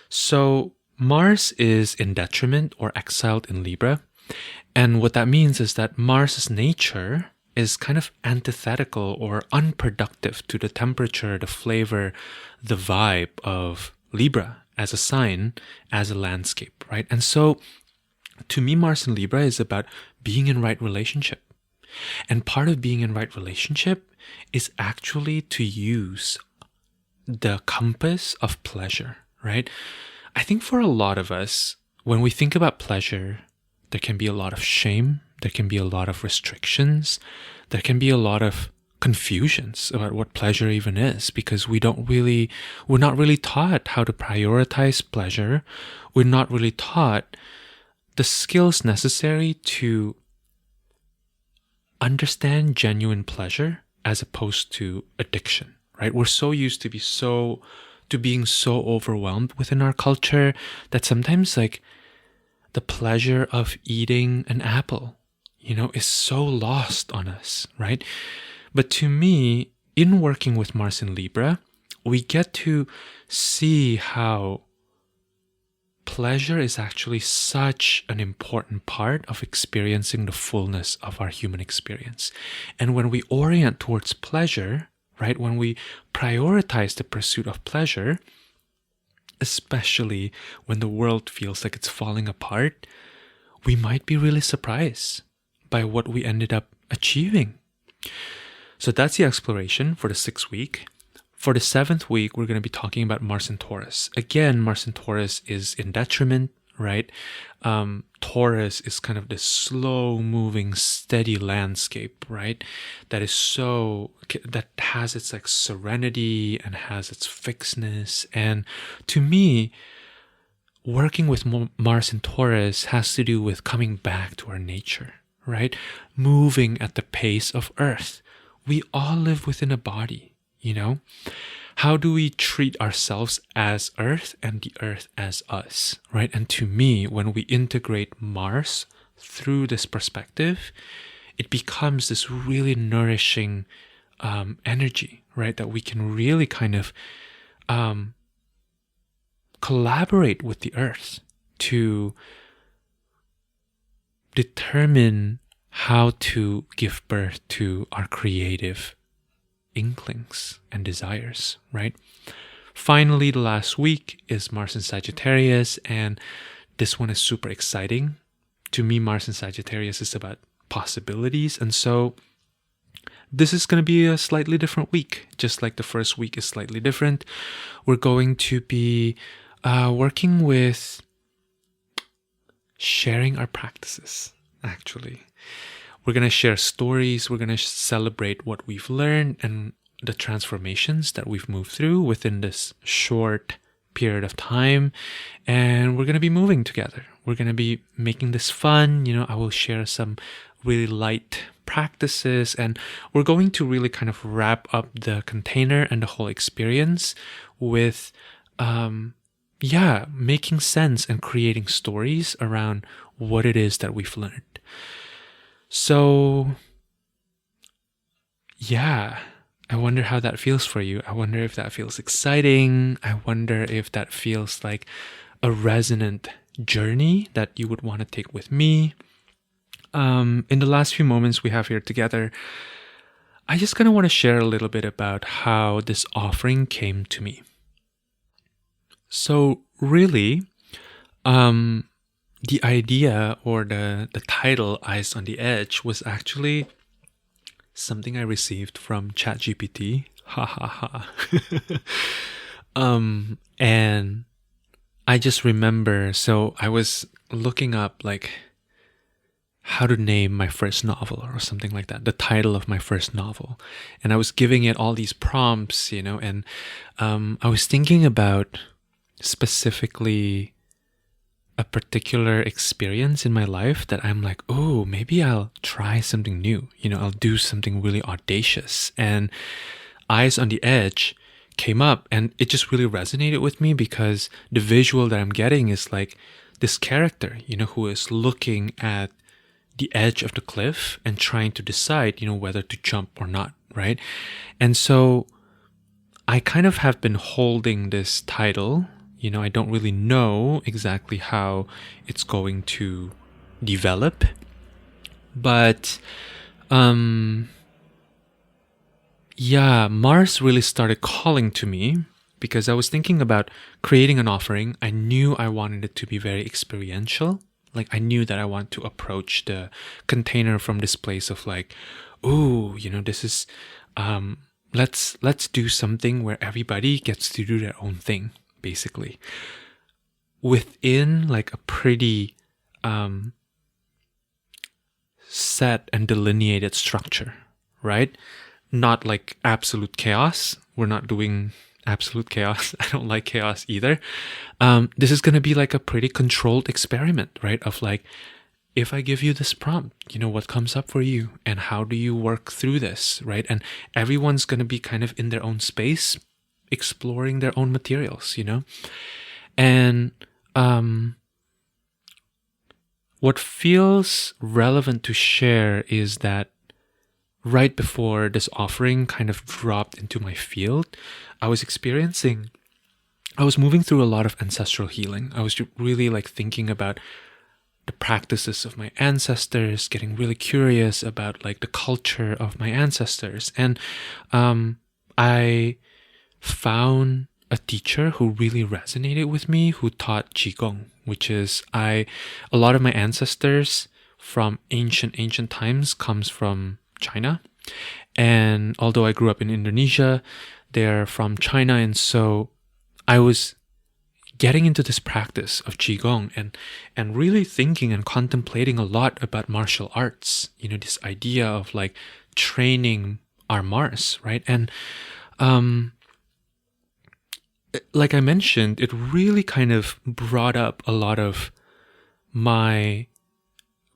So Mars is in detriment or exiled in Libra. And what that means is that Mars's nature is kind of antithetical or unproductive to the temperature, the flavor, the vibe of Libra as a sign, as a landscape, right? And so To me, Mars in Libra is about being in right relationship. And part of being in right relationship is actually to use the compass of pleasure, right? I think for a lot of us, when we think about pleasure, there can be a lot of shame, there can be a lot of restrictions, there can be a lot of confusions about what pleasure even is, because we're not really taught how to prioritize pleasure. We're not really taught the skills necessary to understand genuine pleasure as opposed to addiction, right? We're so used to being so overwhelmed within our culture that sometimes like the pleasure of eating an apple, is so lost on us, right? But to me, in working with Mars in Libra, we get to see how pleasure is actually such an important part of experiencing the fullness of our human experience. And when we orient towards pleasure, right, when we prioritize the pursuit of pleasure, especially when the world feels like it's falling apart, we might be really surprised by what we ended up achieving. So that's the exploration for the 6th week. For the 7th week, we're going to be talking about Mars in Taurus. Again, Mars in Taurus is in detriment, right? Taurus is kind of this slow-moving, steady landscape, right? That has its like serenity and has its fixedness. And to me, working with Mars in Taurus has to do with coming back to our nature, right? Moving at the pace of Earth. We all live within a body. How do we treat ourselves as Earth and the Earth as us, right? And to me, when we integrate Mars through this perspective, it becomes this really nourishing energy, right? That we can really kind of collaborate with the Earth to determine how to give birth to our creative inklings and desires, right? Finally, the last week is Mars in Sagittarius, and this one is super exciting. To me, Mars in Sagittarius is about possibilities, and so this is going to be a slightly different week, just like the first week is slightly different. We're going to be working with sharing our practices, actually. We're going to share stories. We're going to celebrate what we've learned and the transformations that we've moved through within this short period of time. And we're going to be moving together. We're going to be making this fun. I will share some really light practices, and we're going to really kind of wrap up the container and the whole experience with, making sense and creating stories around what it is that we've learned. So, I wonder how that feels for you. I wonder if that feels exciting. I wonder if that feels like a resonant journey that you would want to take with me. In the last few moments we have here together, I just kind of want to share a little bit about how this offering came to me. So really, the idea or the title Eyes on the Edge was actually something I received from ChatGPT. Ha ha ha. And I just remember, so I was looking up like how to name my first novel or something like that, the title of my first novel. And I was giving it all these prompts, and I was thinking about specifically a particular experience in my life that I'm like, oh, maybe I'll try something new. I'll do something really audacious. And Eyes on the Edge came up, and it just really resonated with me because the visual that I'm getting is like this character, who is looking at the edge of the cliff and trying to decide, whether to jump or not, right? And so I kind of have been holding this title. I don't really know exactly how it's going to develop, but Mars really started calling to me because I was thinking about creating an offering. I knew I wanted it to be very experiential, Like I knew that I want to approach the container from this place of like, ooh, this is let's do something where everybody gets to do their own thing, basically. Within like a pretty set and delineated structure, right? Not like absolute chaos. We're not doing absolute chaos. I don't like chaos either. This is going to be like a pretty controlled experiment, right? Of like, if I give you this prompt, what comes up for you and how do you work through this, right? And everyone's going to be kind of in their own space, exploring their own materials, And what feels relevant to share is that right before this offering kind of dropped into my field, I was moving through a lot of ancestral healing. I was really like thinking about the practices of my ancestors, getting really curious about like the culture of my ancestors. And I found a teacher who really resonated with me, who taught Qigong, which is a lot of my ancestors from ancient times comes from China. And although I grew up in Indonesia, they're from China. And so I was getting into this practice of Qigong and really thinking and contemplating a lot about martial arts, this idea of like training our Mars, right? And like I mentioned, it really kind of brought up a lot of my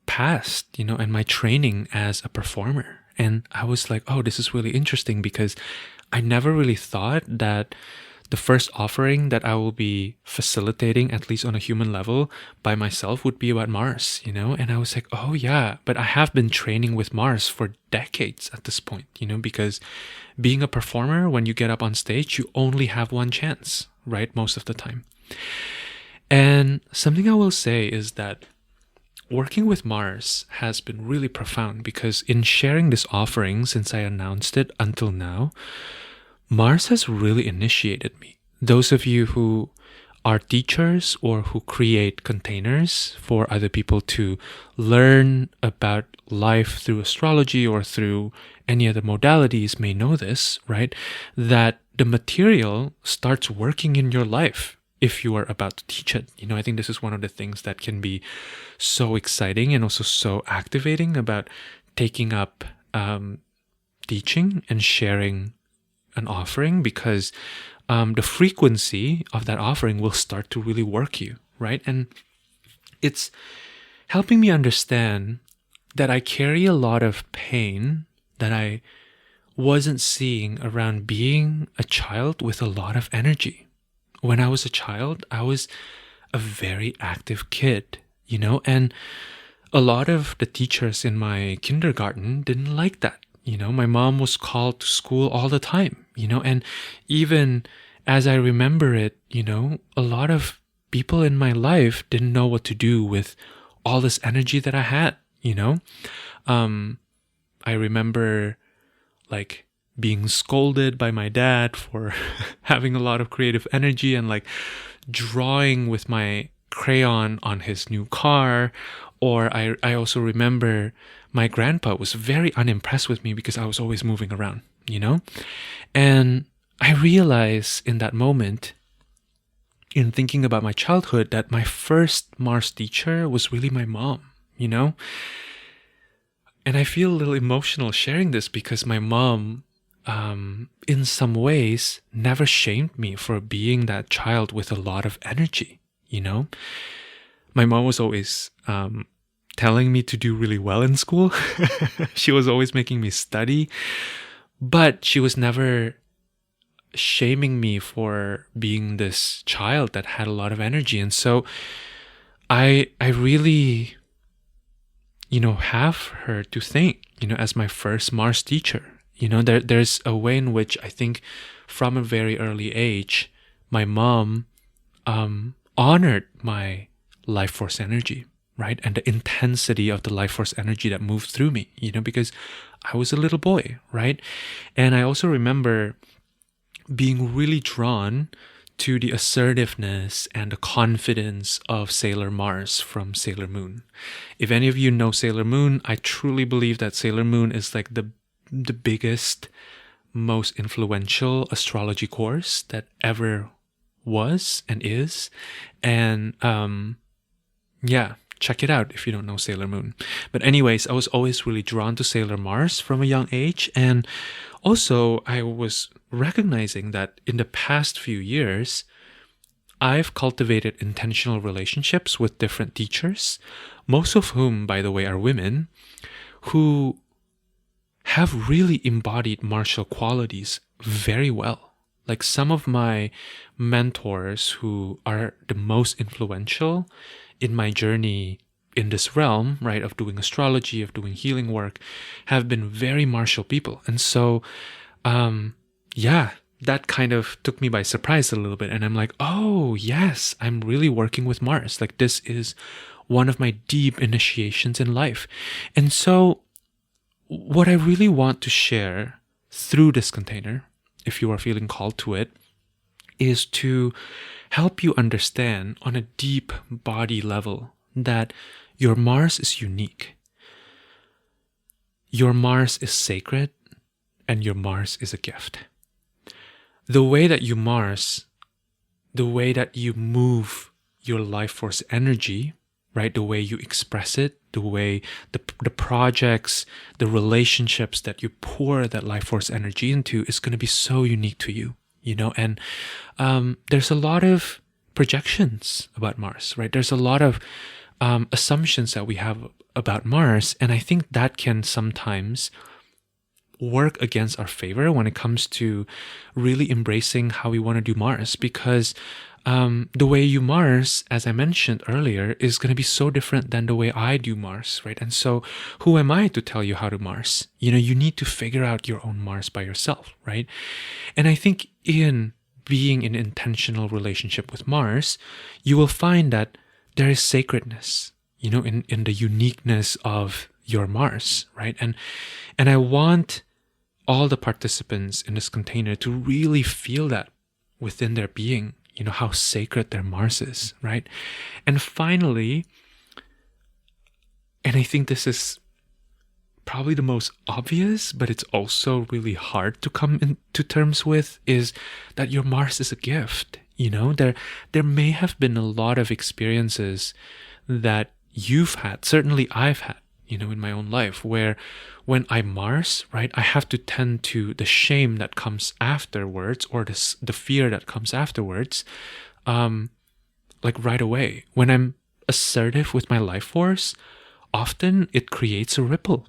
past, and my training as a performer. And I was like, oh, this is really interesting because I never really thought that the first offering that I will be facilitating, at least on a human level, by myself would be about Mars, And I was like, oh yeah, but I have been training with Mars for decades at this point, because being a performer, when you get up on stage, you only have one chance, right? Most of the time. And something I will say is that working with Mars has been really profound because in sharing this offering since I announced it until now, Mars has really initiated me. Those of you who are teachers or who create containers for other people to learn about life through astrology or through any other modalities may know this, right? That the material starts working in your life if you are about to teach it. I think this is one of the things that can be so exciting and also so activating about taking up teaching and sharing an offering, because the frequency of that offering will start to really work you, right? And it's helping me understand that I carry a lot of pain that I wasn't seeing around being a child with a lot of energy. When I was a child, I was a very active kid, and a lot of the teachers in my kindergarten didn't like that. My mom was called to school all the time, and even as I remember it, a lot of people in my life didn't know what to do with all this energy that I had, I remember like being scolded by my dad for having a lot of creative energy and like drawing with my crayon on his new car. Or I also remember my grandpa was very unimpressed with me because I was always moving around, And I realized in that moment, in thinking about my childhood, that my first Mars teacher was really my mom, And I feel a little emotional sharing this because my mom, in some ways, never shamed me for being that child with a lot of energy, My mom was always telling me to do really well in school. She was always making me study, but she was never shaming me for being this child that had a lot of energy. And so I really, have her to thank, as my first Mars teacher. There's a way in which I think from a very early age, my mom honored my life force energy, right? And the intensity of the life force energy that moved through me, because I was a little boy, right? And I also remember being really drawn to the assertiveness and the confidence of Sailor Mars from Sailor Moon. If any of you know Sailor Moon, I truly believe that Sailor Moon is like the biggest, most influential astrology course that ever was and is. And yeah, check it out if you don't know Sailor Moon. But anyways, I was always really drawn to Sailor Mars from a young age. And also, I was recognizing that in the past few years, I've cultivated intentional relationships with different teachers, most of whom, by the way, are women, who have really embodied martial qualities very well. Like some of my mentors who are the most influential in my journey in this realm, right, of doing astrology, of doing healing work, have been very martial people. And so, yeah, that kind of took me by surprise a little bit. And I'm like, oh, yes, I'm really working with Mars. Like this is one of my deep initiations in life. And so what I really want to share through this container, if you are feeling called to it, is to help you understand on a deep body level that your Mars is unique. Your Mars is sacred, and your Mars is a gift. The way that you Mars, the way that you move your life force energy, right? The way you express it, the way the projects, the relationships that you pour that life force energy into is going to be so unique to you, you know? And there's a lot of projections about Mars, right? There's a lot of assumptions that we have about Mars, and I think that can sometimes work against our favor when it comes to really embracing how we want to do Mars, because the way you Mars, as I mentioned earlier, is going to be so different than the way I do Mars, right? And so who am I to tell you how to Mars? You know, you need to figure out your own Mars by yourself, right? And I think in being in intentional relationship with Mars, you will find that there is sacredness, you know, in the uniqueness of your Mars, right? And I want all the participants in this container to really feel that within their being, you know, how sacred their Mars is, right? And finally, and I think this is probably the most obvious, but it's also really hard to come into terms with, is that your Mars is a gift. You know, there may have been a lot of experiences that you've had, certainly I've had, you know, in my own life, where when I Mars, right, I have to tend to the shame that comes afterwards, or the fear that comes afterwards, like right away. When I'm assertive with my life force, often it creates a ripple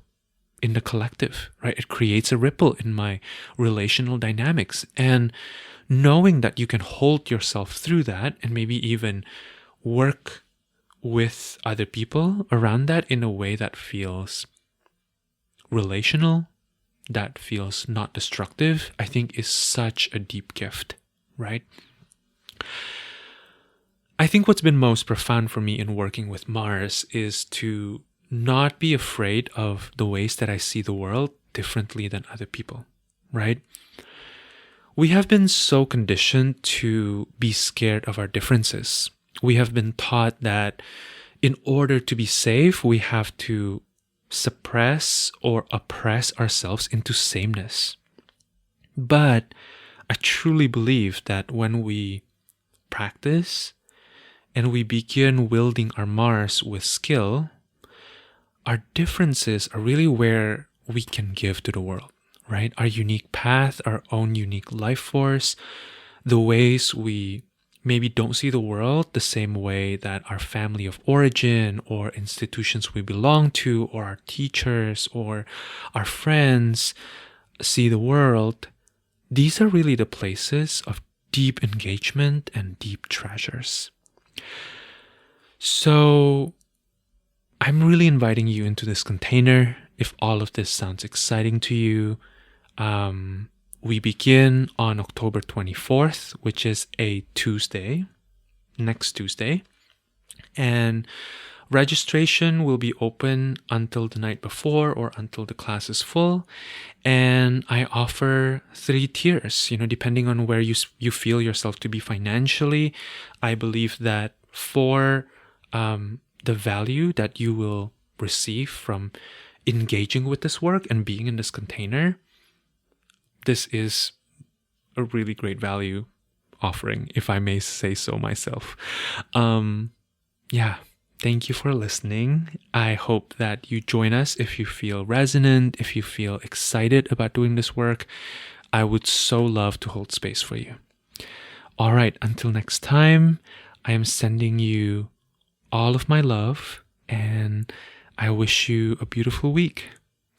in the collective, right? It creates a ripple in my relational dynamics. And knowing that you can hold yourself through that and maybe even work with other people around that in a way that feels relational, that feels not destructive, I think is such a deep gift, right? I think what's been most profound for me in working with Mars is to not be afraid of the ways that I see the world differently than other people, right? We have been so conditioned to be scared of our differences. We have been taught that in order to be safe, we have to suppress or oppress ourselves into sameness. But I truly believe that when we practice and we begin wielding our Mars with skill, our differences are really where we can give to the world, right? Our unique path, our own unique life force, the ways we maybe don't see the world the same way that our family of origin or institutions we belong to or our teachers or our friends see the world. These are really the places of deep engagement and deep treasures. So I'm really inviting you into this container. If all of this sounds exciting to you, we begin on October 24th, which is a Tuesday, next Tuesday. And Registration will be open until the night before or until the class is full. And I offer 3 tiers, depending on where you feel yourself to be financially. I believe that for the value that you will receive from engaging with this work and being in this container, this is a really great value offering, if I may say so myself. Thank you for listening. I hope that you join us if you feel resonant, if you feel excited about doing this work. I would so love to hold space for you. All right, until next time, I am sending you all of my love, and I wish you a beautiful week.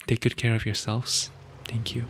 Take good care of yourselves. Thank you.